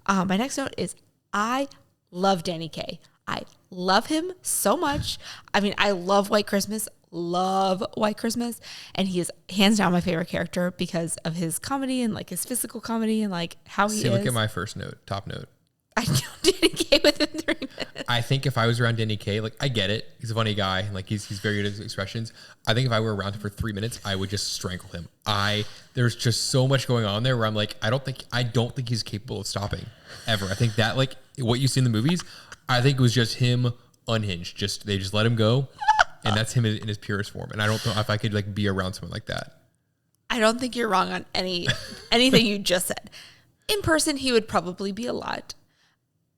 My next note is I love Danny Kaye. I love him so much. I mean, I love White Christmas, and he is hands down my favorite character because of his comedy and like his physical comedy and like how he is. Look at my first note, top note. I know Danny Kaye within 3 minutes. I think if I was around Danny Kaye, like I get it, he's a funny guy, and like he's very good at his expressions. I think if I were around him for 3 minutes, I would just strangle him. There's just so much going on there where I'm like, I don't think he's capable of stopping ever. I think that like what you see in the movies, I think it was just him unhinged. They just let him go, and that's him in his purest form. And I don't know if I could like be around someone like that. I don't think you're wrong on anything you just said. In person, he would probably be a lot.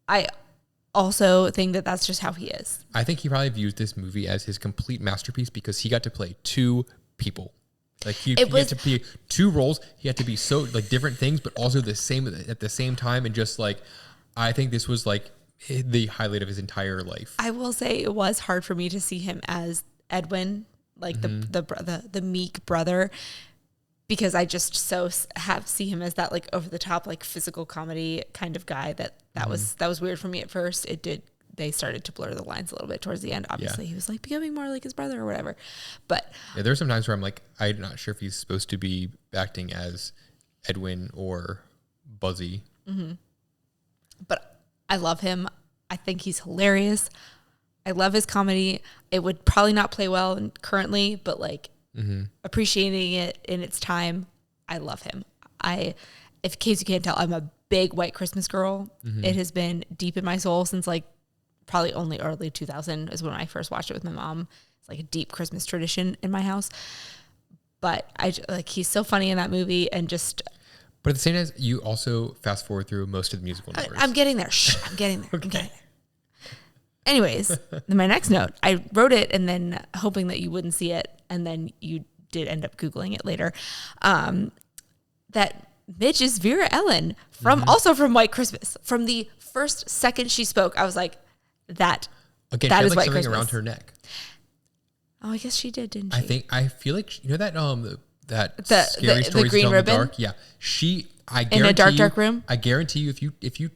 I also think that that's just how he is. I think he probably views this movie as his complete masterpiece because he got to play two people. Like he had to play two roles. He had to be so like different things, but also the same at the same time. And just like, I think this was like the highlight of his entire life. I will say it was hard for me to see him as Edwin, like the meek brother, because I just see him as that like over the top like physical comedy kind of guy that was weird for me at first. They started to blur the lines a little bit towards the end. Obviously, he was like becoming more like his brother or whatever. But yeah, there's some times where I'm like, I'm not sure if he's supposed to be acting as Edwin or Buzzy. But I love him. I think he's hilarious. I love his comedy. It would probably not play well currently, but like appreciating it in its time, I love him. In case you can't tell, I'm a big White Christmas girl. It has been deep in my soul since like probably only early 2000 is when I first watched it with my mom. It's like a deep Christmas tradition in my house. But he's so funny in that movie, and just. But at the same time, you also fast forward through most of the musical numbers. I'm getting there. I'm getting there. Okay. I'm getting there. Anyways, my next note, I wrote it and then hoping that you wouldn't see it, and then you did end up Googling it later, that Mitch is Vera Ellen also from White Christmas. From the first second she spoke, I was like, that is like White something Christmas. Around her neck. Oh, I guess she did, didn't she? I feel like, you know that scary stories the green in the ribbon? dark? Yeah. I guarantee in a dark room? I guarantee you, if you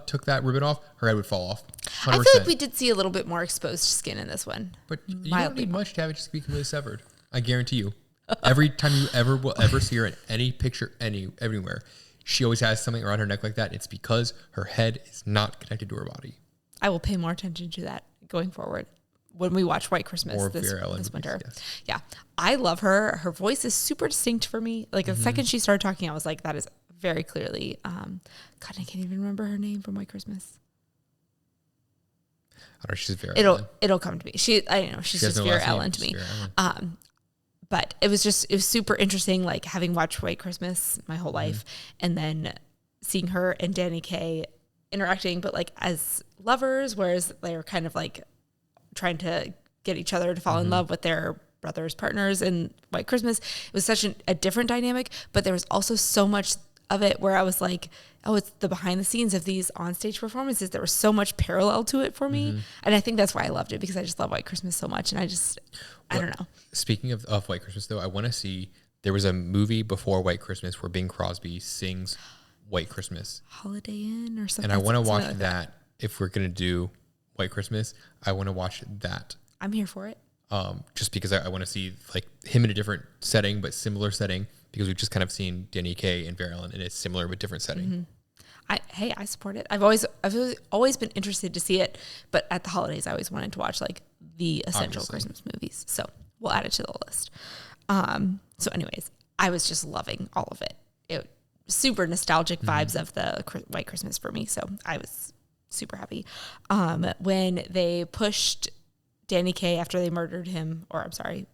took that ribbon off, her head would fall off. 100%. I feel like we did see a little bit more exposed skin in this one. But you don't need much to have it just be completely severed. I guarantee you. Every time you will ever see her in any picture, everywhere, she always has something around her neck like that. It's because her head is not connected to her body. I will pay more attention to that going forward when we watch White Christmas this winter. Yes. Yeah. I love her. Her voice is super distinct for me. Like the second she started talking, I was like, that is very clearly, God, I can't even remember her name from White Christmas. I don't know. She's Vera Ellen. It'll come to me. I know she's just Vera Ellen to me. But it was super interesting, like having watched White Christmas my whole life, and then seeing her and Danny Kaye interacting, but like as lovers, whereas they were kind of like trying to get each other to fall in love with their brothers' partners in White Christmas. It was such a different dynamic, but there was also so much of it where I was like, oh, it's the behind the scenes of these onstage performances. There was so much parallel to it for me. And I think that's why I loved it, because I just love White Christmas so much. And I don't know. Speaking of White Christmas though, I want to see, there was a movie before White Christmas where Bing Crosby sings White Christmas. Holiday Inn or something. And I want to watch that. If we're going to do White Christmas, I want to watch that. I'm here for it. Just because I want to see like him in a different setting, but similar setting, because we've just kind of seen Danny Kaye and Vera Ellen in a similar but different setting. I support it. I've always been interested to see it, but at the holidays I always wanted to watch like the essential Christmas movies. So we'll add it to the list. So anyways, I was just loving all of it. It super nostalgic vibes of the White Christmas for me. So I was super happy. When they pushed Danny Kaye after they murdered him, or I'm sorry,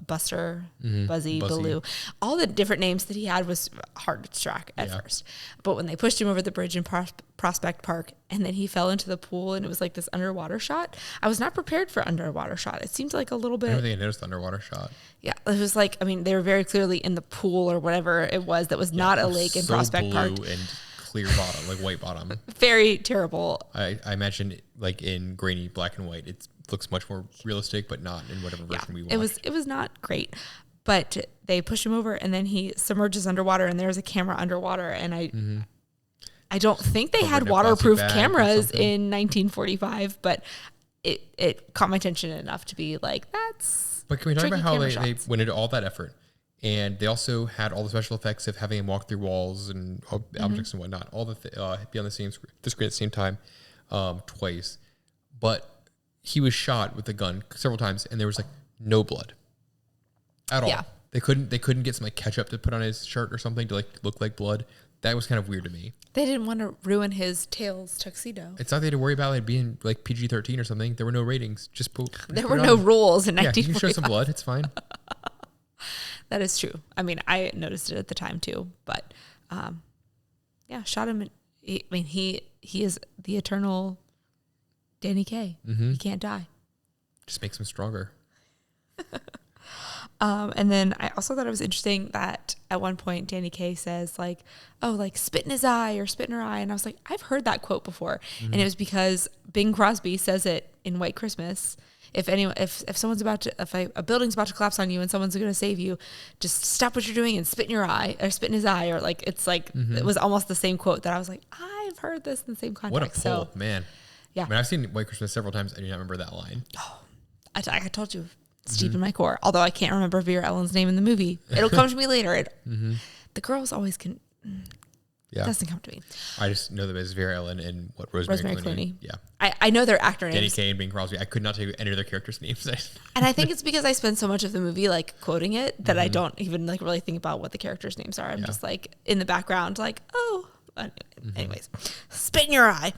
Buster, Buzzy, Baloo. All the different names that he had was hard to track at first. But when they pushed him over the bridge in Prospect Park and then he fell into the pool and it was like this underwater shot, I was not prepared for underwater shot. It seemed like a little bit. I don't think I noticed the underwater shot. Yeah, it was like, I mean, they were very clearly in the pool or whatever it was that was not a lake in Prospect Park. Blue and clear bottom, like white bottom. Very terrible. I imagine like in grainy black and white, it looks much more realistic, but not in whatever version we watched. It was not great, but they push him over and then he submerges underwater and there's a camera underwater. And I don't think they had waterproof cameras in 1945, but it caught my attention enough to be like, that's. But can we talk about how they went into all that effort? And they also had all the special effects of having him walk through walls and objects and whatnot, all the be on the screen at the same time, twice. But he was shot with a gun several times, and there was like no blood at all. Yeah. They couldn't get some like ketchup to put on his shirt or something to like look like blood. That was kind of weird to me. They didn't want to ruin his Tails tuxedo. It's not they had to worry about it being like PG-13 or something. There were no ratings. There were no rules in 1945. You can show some blood. It's fine. That is true. I mean, I noticed it at the time too, but shot him. He is the eternal Danny Kaye. He can't die. Just makes him stronger. And then I also thought it was interesting that at one point Danny Kaye says like, oh, like spit in his eye or spit in her eye. And I was like, I've heard that quote before. And it was because Bing Crosby says it in White Christmas. If a building's about to collapse on you and someone's going to save you, just stop what you're doing and spit in your eye or spit in his eye. Or like, it's like, it was almost the same quote that I was like, I've heard this in the same context. What a pull, man. Yeah. I mean, I've seen White Christmas several times. I do not remember that line. Oh, I told you, it's deep in my core. Although I can't remember Vera Ellen's name in the movie. It'll come to me later. The girls always can. Yeah. Doesn't come to me. I just know them as Vera Ellen and Rosemary Clooney. Yeah. I know their actor names. Danny Kaye and Bing Crosby. I could not tell you any of their characters' names. And I think it's because I spend so much of the movie like quoting it that I don't even like really think about what the characters' names are. I'm just like in the background like, oh. Anyways, spit in your eye.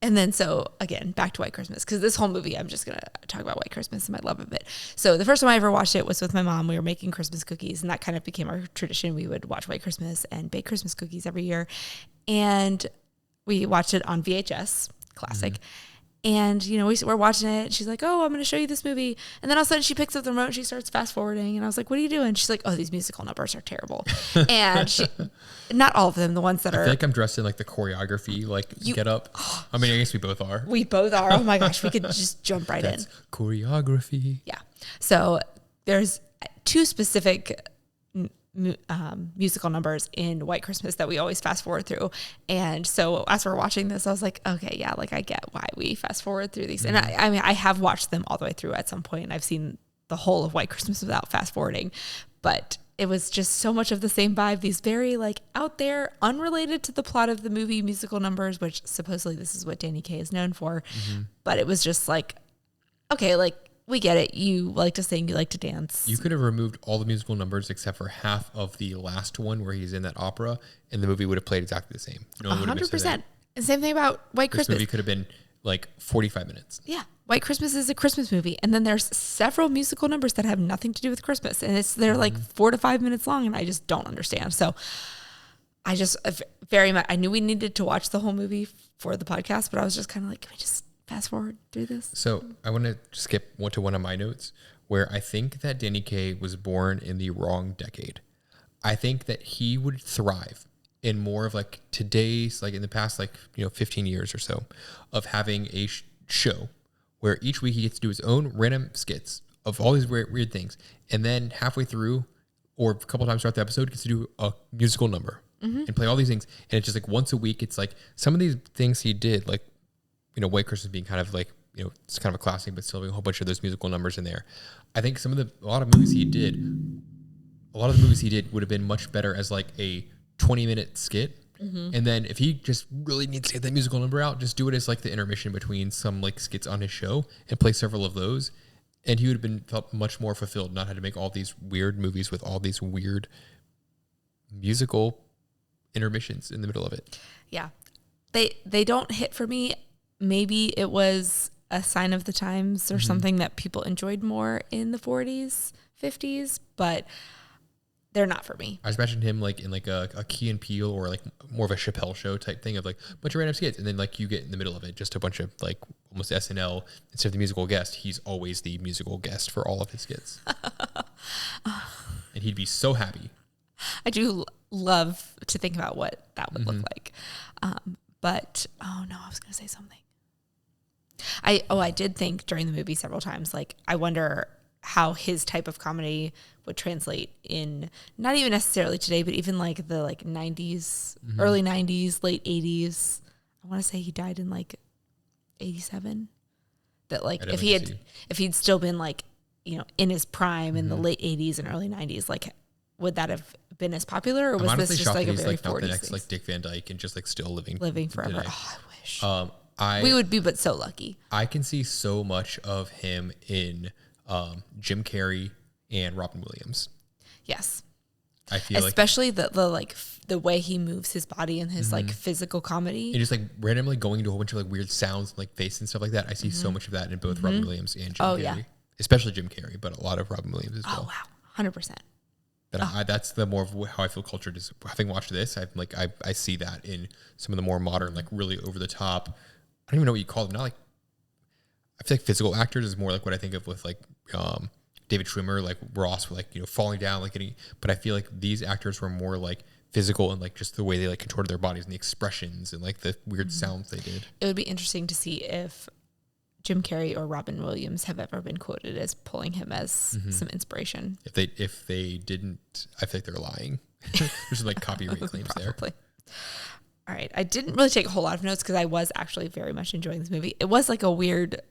And then so again, back to White Christmas, because this whole movie, I'm just going to talk about White Christmas and my love of it. So the first time I ever watched it was with my mom. We were making Christmas cookies, and that kind of became our tradition. We would watch White Christmas and bake Christmas cookies every year. And we watched it on VHS, classic. And, you know, we're watching it. She's like, oh, I'm going to show you this movie. And then all of a sudden she picks up the remote and she starts fast forwarding. And I was like, what are you doing? She's like, oh, these musical numbers are terrible. And not all of them, the ones that I feel like I'm dressed in like the choreography, like get up. I mean, I guess we both are. We both are. Oh my gosh. We could just jump right in. Choreography. Yeah. So there's two specific musical numbers in White Christmas that we always fast forward through. And so as we're watching this, I was like, okay, yeah, like I get why we fast forward through these. And I mean, I have watched them all the way through at some point, and I've seen the whole of White Christmas without fast forwarding, but it was just so much of the same vibe. These very like out there, unrelated to the plot of the movie musical numbers, which supposedly this is what Danny Kaye is known for. But it was just like, okay, like, we get it. You like to sing, you like to dance. You could have removed all the musical numbers except for half of the last one where he's in that opera, and the movie would have played exactly the same. No one would have missed 100%. And same thing about White Christmas. This movie could have been like 45 minutes. Yeah. White Christmas is a Christmas movie. And then there's several musical numbers that have nothing to do with Christmas. And they're like 4 to 5 minutes long, and I just don't understand. So I just very much, I knew we needed to watch the whole movie for the podcast, but I was just kind of like, can we just fast forward through this? So I want to skip to one of my notes where I think that Danny Kaye was born in the wrong decade. I think that he would thrive in more of like today's, like in the past, like, 15 years or so of having a show where each week he gets to do his own random skits of all these weird things. And then halfway through or a couple times throughout the episode gets to do a musical number and play all these things. And it's just like once a week, it's like some of these things he did, like, White Christmas being kind of like, it's kind of a classic, but still having a whole bunch of those musical numbers in there. I think a lot of the movies he did would have been much better as like a 20-minute skit. And then if he just really needs to get that musical number out, just do it as like the intermission between some like skits on his show and play several of those. And he would have felt much more fulfilled, not had to make all these weird movies with all these weird musical intermissions in the middle of it. Yeah. They don't hit for me. Maybe it was a sign of the times or something that people enjoyed more in the 40s, 50s, but they're not for me. I just imagined him like in like a Key and Peele or like more of a Chappelle show type thing of like a bunch of random skits, and then like you get in the middle of it just a bunch of like almost SNL. Instead of the musical guest, he's always the musical guest for all of his skits. And he'd be so happy. I do love to think about what that would look like. But I was going to say something. I did think during the movie several times, like, I wonder how his type of comedy would translate in not even necessarily today, but even like the like 90s, early 90s, late 80s. I want to say he died in like 87. That like if he'd still been like, you know, in his prime in the late 80s and early 90s, like would that have been as popular, or was this just like a very 40s the next like Dick Van Dyke and just like still living forever? today. Oh, I wish. We would be but so lucky. I can see so much of him in Jim Carrey and Robin Williams. Yes. I feel especially the like the way he moves his body and his like physical comedy. And just like randomly going into a whole bunch of like weird sounds and like face and stuff like that. I see so much of that in both Robin Williams and Jim Carrey. Yeah. Especially Jim Carrey, but a lot of Robin Williams as well. Oh wow. 100%. That's the more of how I feel cultured is having watched this. I see that in some of the more modern, like really over the top. I don't even know what you call them. Not like, I feel like physical actors is more like what I think of with like David Schwimmer, like Ross, like, you know, falling down, like getting. But I feel like these actors were more like physical and like just the way they like contorted their bodies and the expressions and like the weird sounds they did. It would be interesting to see if Jim Carrey or Robin Williams have ever been quoted as pulling him as some inspiration. If they didn't, I feel like they're lying. There's like copyright claims there. All right. I didn't really take a whole lot of notes because I was actually very much enjoying this movie. It was like a weird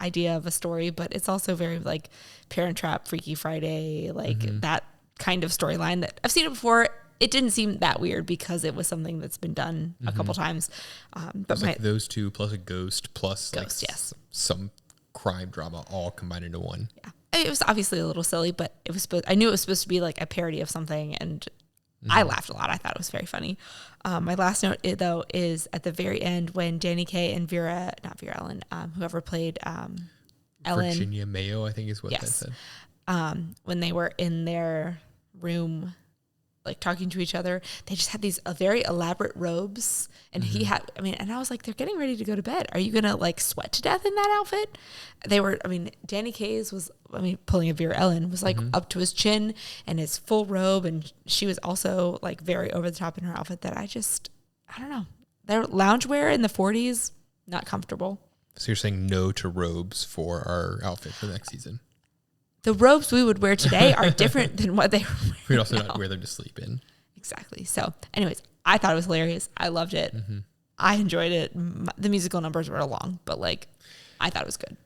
idea of a story, but it's also very like Parent Trap, Freaky Friday, like that kind of storyline that I've seen it before. It didn't seem that weird because it was something that's been done a couple times. But like those two plus a ghost plus like yes. Some crime drama all combined into one. Yeah. I mean, it was obviously a little silly, but I knew it was supposed to be like a parody of something, and I laughed a lot. I thought it was very funny. My last note, though, is at the very end when Danny Kaye and not Vera Ellen, whoever played Ellen. Virginia Mayo, I think is what that said. When they were in their room, like talking to each other, they just had these very elaborate robes, and and I was like, they're getting ready to go to bed. Are you gonna like sweat to death in that outfit? Danny Kaye's was, pulling a Vera Ellen was like up to his chin and his full robe, and she was also like very over the top in her outfit that I don't know. Their loungewear in the 40s, not comfortable. So you're saying no to robes for our outfit for the next season? The robes we would wear today are different than what they were wearing. We'd also not wear them to sleep in. Exactly. So anyways, I thought it was hilarious. I loved it. I enjoyed it. The musical numbers were long, but like, I thought it was good.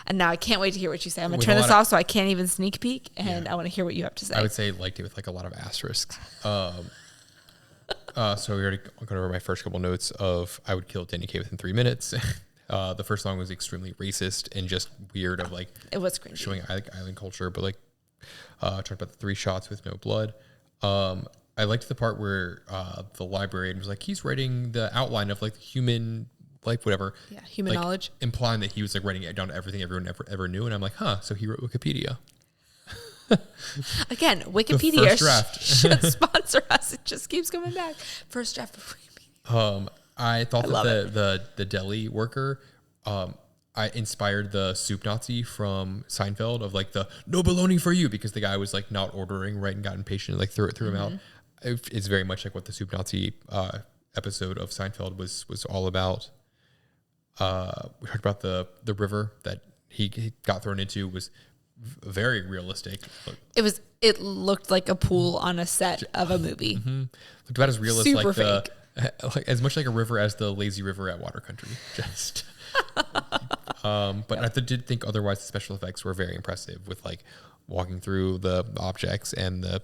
And now I can't wait to hear what you say. I'm going to turn this off so I can't even sneak peek, and I want to hear what you have to say. I would say liked it with like a lot of asterisks. So we already got over my first couple notes of I would kill Danny Kaye within 3 minutes. The first song was extremely racist and just weird of like it was cringy. Showing island culture, but like talked about the 3 shots with no blood. I liked the part where the librarian was like, he's writing the outline of like human, like whatever. Yeah, human like, knowledge. Implying that he was like writing it down to everything everyone ever knew. And I'm like, so he wrote Wikipedia. Again, Wikipedia should sponsor us. It just keeps coming back. First draft of Wikipedia. I thought that the deli worker, I inspired the soup Nazi from Seinfeld of like the no bologna for you, because the guy was like not ordering right and got impatient and like threw him out. It's very much like what the soup Nazi episode of Seinfeld was all about. We talked about the river that he got thrown into was very realistic. It looked like a pool on a set of a movie. Looked about as realistic, super fake. Like as much like a river as the lazy river at Water Country. Just but I did think otherwise the special effects were very impressive with like walking through the objects and the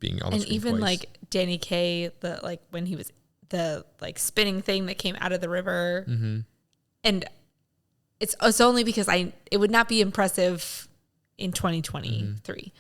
being on the screen even twice. Like Danny Kaye, when he was the like spinning thing that came out of the river. And it's only because it would not be impressive in 2023.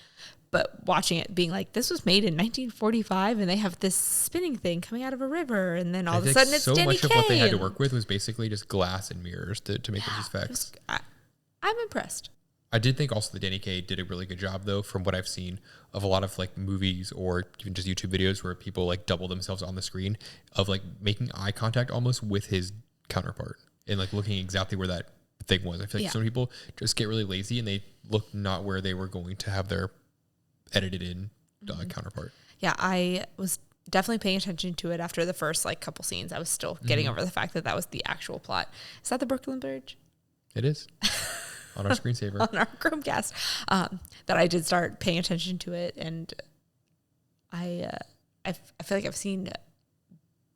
But watching it being like, this was made in 1945 and they have this spinning thing coming out of a river. And then all of a sudden it's so Danny much Kaye. of what they had to work with was basically just glass and mirrors to make those effects. I'm impressed. I did think also that Danny Kaye did a really good job though, from what I've seen of a lot of like movies or even just YouTube videos where people like double themselves on the screen of like making eye contact almost with his counterpart and like looking exactly where that thing was. I feel like some people just get really lazy and they look not where they were going to have their edited in counterpart. Yeah, I was definitely paying attention to it after the first like couple scenes. I was still getting over the fact that that was the actual plot. Is that the Brooklyn Bridge? It is. On our screensaver. On our Chromecast. That I did start paying attention to it, and I feel like I've seen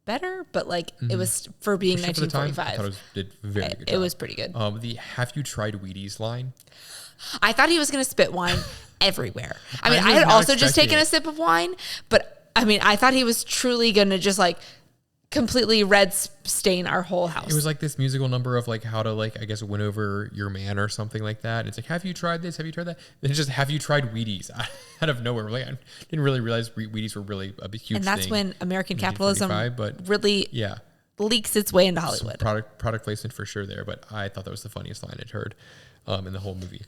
better, but like it was for being 1945. I thought it did very good job. It was pretty good. The "Have you tried Wheaties" line? I thought he was going to spit wine everywhere. I mean, I had also just taken a sip of wine, but I mean, I thought he was truly going to just like completely red stain our whole house. It was like this musical number of like how to like, I guess, win over your man or something like that. It's like, have you tried this? Have you tried that? And it's just, have you tried Wheaties? Out of nowhere. Like, I didn't really realize Wheaties were really a big, huge thing. And that's when American capitalism but really leaks its way into Hollywood. Product placement for sure there, but I thought that was the funniest line I'd heard in the whole movie.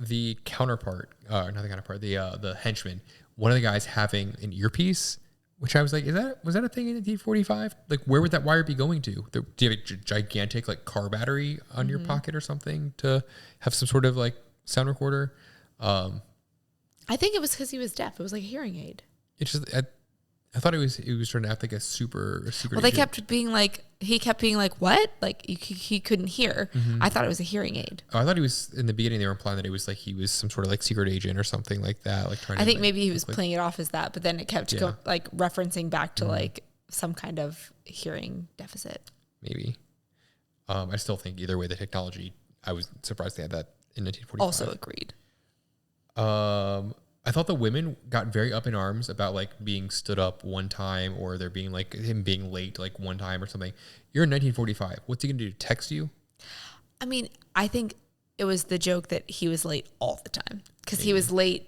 The counterpart, not the counterpart, the henchman, one of the guys having an earpiece, which I was like, was that a thing in 1945? Like, where would that wire be going to? Do you have a gigantic like car battery on your pocket or something to have some sort of like sound recorder? I think it was because he was deaf. It was like a hearing aid. It's just I thought it was trying to act like a secret. Well, they kept being like, he kept being like, what? Like he couldn't hear. I thought it was a hearing aid. Oh, I thought he was, in the beginning they were implying that it was like he was some sort of like secret agent or something like that. Like trying. I think maybe he was playing it off as that, but then it kept like referencing back to like some kind of hearing deficit. Maybe. I still think either way, the technology, I was surprised they had that in 1945. Also agreed. I thought the women got very up in arms about like being stood up one time, or there being like him being late like one time or something. You're in 1945. What's he gonna do? Text you? I mean, I think it was the joke that he was late all the time because he was late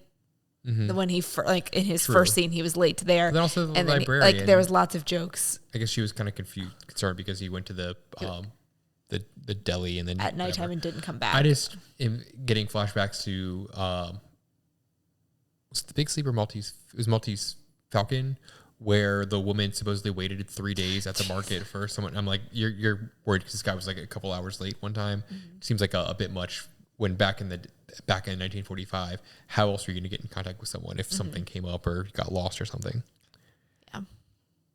when he like in his first scene he was late there. But then also the and librarian. Then, like there was lots of jokes. I guess she was kind of concerned because he went to the deli and then at nighttime and didn't come back. I just am getting flashbacks to was the Big Sleeper Maltese? It was Maltese Falcon, where the woman supposedly waited 3 days at the market for someone. I'm like, you're worried because this guy was like a couple hours late one time. Seems like a bit much. When back in 1945, how else are you going to get in contact with someone if something came up or you got lost or something? Yeah.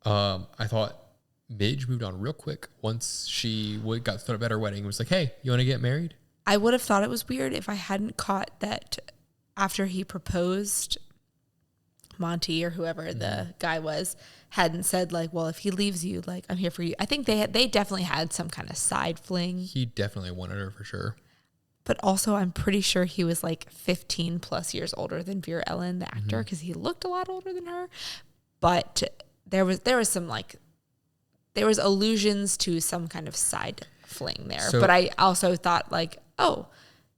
I thought Midge moved on real quick once she got stood up at her wedding. It was like, hey, you want to get married? I would have thought it was weird if I hadn't caught that. After he proposed, Monty or whoever the guy was hadn't said like, well, if he leaves you, like, I'm here for you. I think they definitely had some kind of side fling. He definitely wanted her for sure. But also I'm pretty sure he was like 15 plus years older than Vera Ellen, the actor, because he looked a lot older than her. But there was some like, there was allusions to some kind of side fling there. But I also thought like, oh,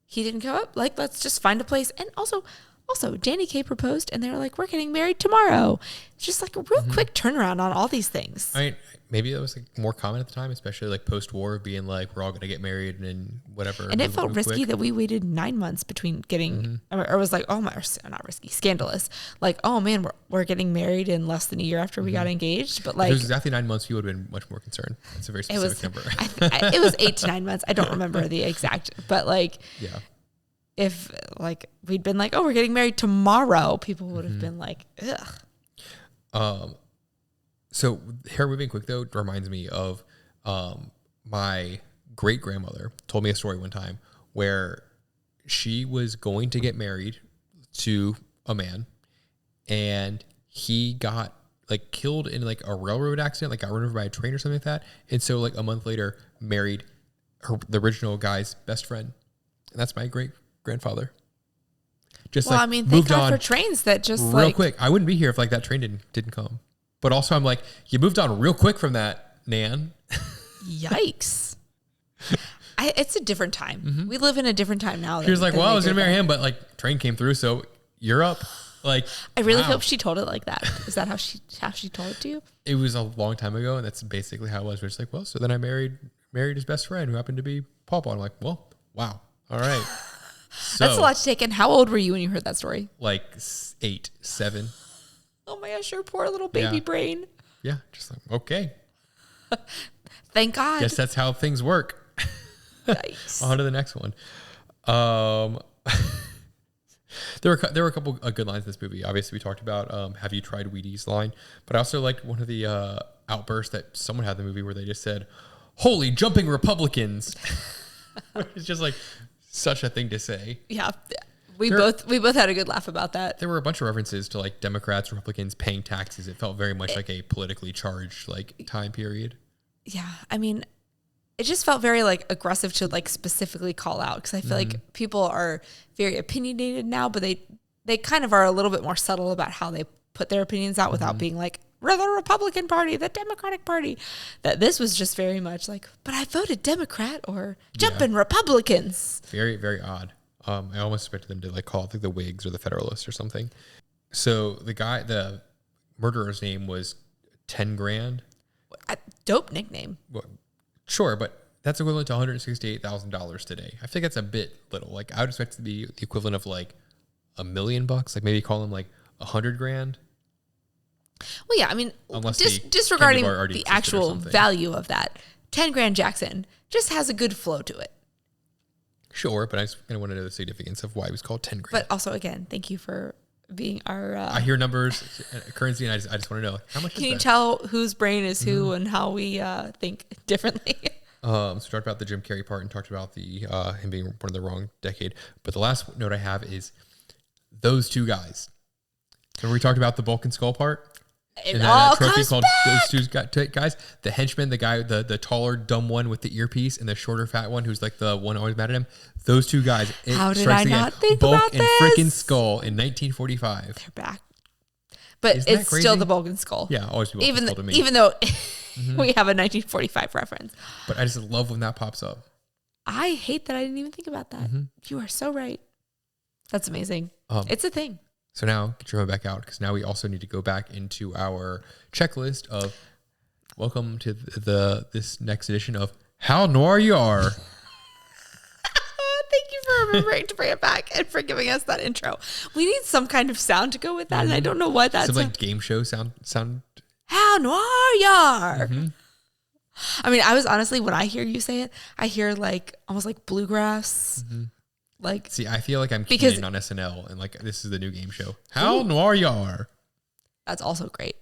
he didn't come up. Like, let's just find a place. And also Danny Kaye proposed, and they were like, we're getting married tomorrow. It's just like a real quick turnaround on all these things. I mean, maybe that was like more common at the time, especially like post-war, being like, we're all going to get married and whatever. And it felt risky that we waited 9 months between getting, or was like, oh my, not risky, scandalous. Like, oh man, we're getting married in less than a year after we got engaged. But like, if it was exactly 9 months, you would have been much more concerned. It's a very specific number. It was 8 to 9 months. I don't remember the exact, but like, yeah. If like we'd been like, oh, we're getting married tomorrow, people would have been like, ugh. So hair moving quick though reminds me of my great grandmother told me a story one time where she was going to get married to a man, and he got like killed in like a railroad accident, like got run over by a train or something like that. And so like a month later, married the original guy's best friend, and that's my great grandfather. Just well, like I mean, moved thank God on for trains that just real like quick. I wouldn't be here if like that train didn't come. But also, I'm like, you moved on real quick from that, Nan. Yikes! It's a different time. We live in a different time now. He was like, well, I was gonna marry him, but like train came through, so Europe. Like, I really wow. hope she told it like that. Is that how she told it to you? It was a long time ago, and that's basically how it was. We're just like, well, so then I married his best friend, who happened to be Pawpaw. I'm like, well, wow, all right. So, That's a lot to take in. How old were you when you heard that story? Like 8, 7. Oh my gosh, your poor little baby brain. Yeah, just like, okay. Thank God. Guess that's how things work. Nice. On to the next one. There were a couple of good lines in this movie. Obviously, we talked about "Have you tried Wheaties?" line, but I also liked one of the outbursts that someone had in the movie where they just said, "Holy jumping Republicans!" It's just like such a thing to say. Yeah, we both had a good laugh about that. There were a bunch of references to like Democrats, Republicans paying taxes. It felt very much like a politically charged like time period. Yeah, I mean, it just felt very like aggressive to like specifically call out, because I feel like people are very opinionated now, but they kind of are a little bit more subtle about how they put their opinions out without being like, we're the Republican Party, the Democratic Party. That this was just very much like, but I voted Democrat, or jumping Republicans. Very, very odd. I almost expected them to like call it like the Whigs or the Federalists or something. So the murderer's name was 10 grand. Dope nickname. Well, sure, but that's equivalent to $168,000 today. I think that's a bit little. Like, I would expect it to be the equivalent of like $1 million bucks. Like maybe call them like 100 grand. Well, yeah, I mean, Unless disregarding the actual value of that, 10 grand Jackson just has a good flow to it. Sure, but I just kind of want to know the significance of why it was called 10 grand. But also, again, thank you for being our... I hear numbers, currency, and I just want to know how much. Can you tell whose brain is who and how we think differently? So we talked about the Jim Carrey part and talked about the him being born in the wrong decade. But the last note I have is those two guys. So we talked about the Bulk and Skull part. It all trophy comes called back. Those two guys. The henchman, the guy, the taller, dumb one with the earpiece, and the shorter, fat one who's like the one always mad at him. Those two guys. How did I not think Bulk about and this? freaking Skull in 1945. They're back. But Isn't that it's crazy? still the Bulk and Skull. Yeah, always be Bulk and Skull to me. Even though we have a 1945 reference. But I just love when that pops up. I hate that I didn't even think about that. You are so right. That's amazing. It's a thing. So now get your phone back out, because now we also need to go back into our checklist of welcome to this next edition of How Noir You Are. Thank you for remembering to bring it back and for giving us that intro. We need some kind of sound to go with that, and I don't know what that's. Some like game show sound. How Noir You Are. I mean, I was honestly, when I hear you say it, I hear like almost like bluegrass. Like, see, I feel like I'm keying in on SNL, and like this is the new game show. How Noir You Are. That's also great.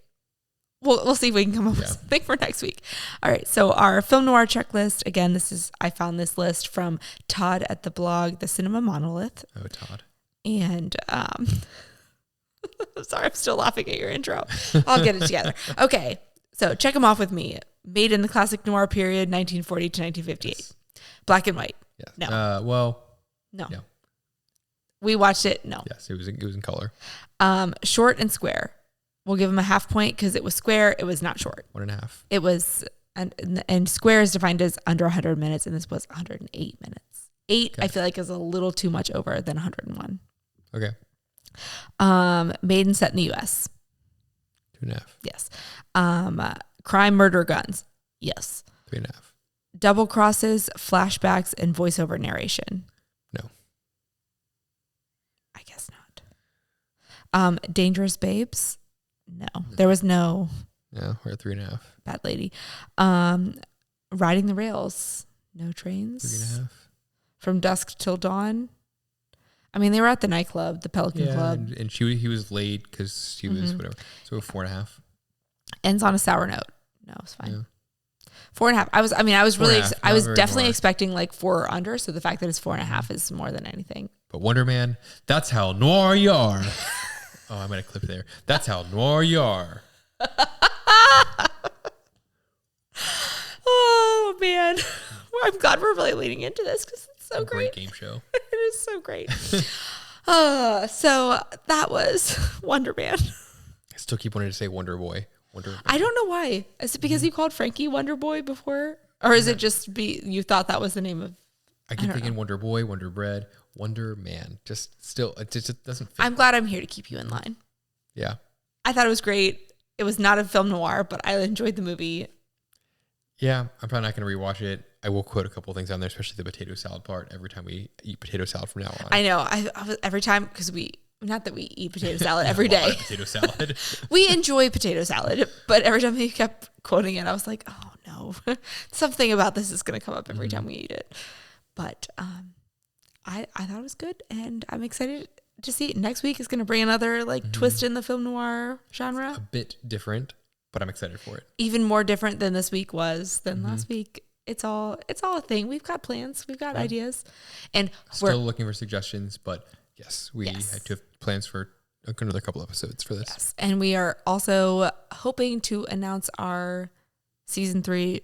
We'll see if we can come up with something for next week. All right. So our Film Noir checklist, again, I found this list from Todd at the blog, The Cinema Monolith. Oh, Todd. And I'm sorry, I'm still laughing at your intro. I'll get it together. Okay. So check them off with me. Made in the classic noir period, 1940 to 1958. Yes. Black and white. Yeah. No. No. We watched it. No. Yes, it was in color. Short and square. We'll give him a half point because it was square. It was not short. 1.5. It was, and square is defined as under 100 minutes, and this was 108 minutes. 8, okay. I feel like is a little too much over than 101. Okay. Made and set in the U.S. 2.5. Yes. Crime, murder, guns. Yes. 3.5. Double crosses, flashbacks, and voiceover narration. No. I guess not. Dangerous Babes. No. There was no. No, we're at 3.5. Bad lady. Riding the Rails. No Trains. 3.5. From Dusk Till Dawn. I mean, they were at the nightclub, the Pelican Club. And he was late because he was whatever. So 4.5. Ends on a sour note. No, it's fine. Yeah. 4.5. I was I was definitely expecting like 4 or under. So the fact that it's 4.5 is more than anything. But Wonder Man, that's how noir you are. Oh, I'm going to clip there. That's how noir you are. Oh, man. I'm glad we're really leaning into this because it's so great. Great game show. It is so great. So that was Wonder Man. I still keep wanting to say Wonder Boy. I don't know why. Is it because you called Frankie Wonder Boy before? Or is it just you thought that was the name of... I keep thinking Wonder Boy, Wonder Bread, Wonder Man. Just still, it just doesn't fit. I'm glad I'm here to keep you in line. Yeah. I thought it was great. It was not a film noir, but I enjoyed the movie. Yeah, I'm probably not going to rewatch it. I will quote a couple of things on there, especially the potato salad part every time we eat potato salad from now on. I know. I was, every time, because not that we eat potato salad every day. Potato salad. We enjoy potato salad, but every time he kept quoting it, I was like, oh no, something about this is going to come up every time we eat it. But I thought it was good, and I'm excited to see it. Next week is going to bring another twist in the film noir genre. A bit different, but I'm excited for it. Even more different than this week was than last week. It's all a thing. We've got plans. We've got ideas, and we're still looking for suggestions. But yes, we had to have plans for another couple episodes for this. Yes, and we are also hoping to announce our season 3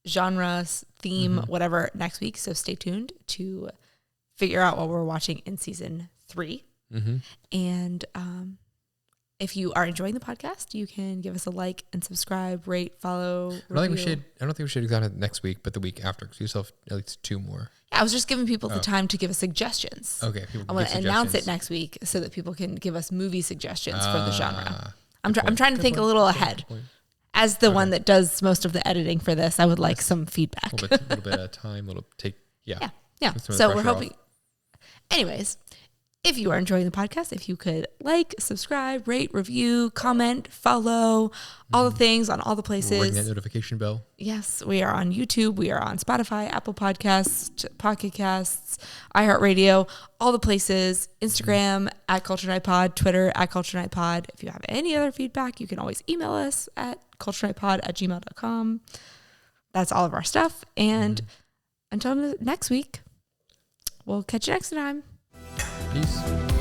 genre theme, whatever, next week. So stay tuned to figure out what we're watching in season 3. And if you are enjoying the podcast, you can give us a like and subscribe, rate, follow, review. I don't think we should do it next week, but the week after, because you still have at least 2 more. Yeah, I was just giving people the time to give us suggestions. Okay. I want to announce it next week so that people can give us movie suggestions for the genre. I'm trying to think a little ahead. As the one that does most of the editing for this, I would like some feedback. A little bit of time, Yeah. So we're hoping. Anyways, if you are enjoying the podcast, if you could like, subscribe, rate, review, comment, follow, all the things on all the places. Ring that notification bell. Yes, we are on YouTube. We are on Spotify, Apple Podcasts, Pocket Casts, iHeartRadio, all the places. Instagram at Culture Night Pod, Twitter at Culture Night Pod. If you have any other feedback, you can always email us at culturenightpod@gmail.com. That's all of our stuff. And until next week, we'll catch you next time. Peace.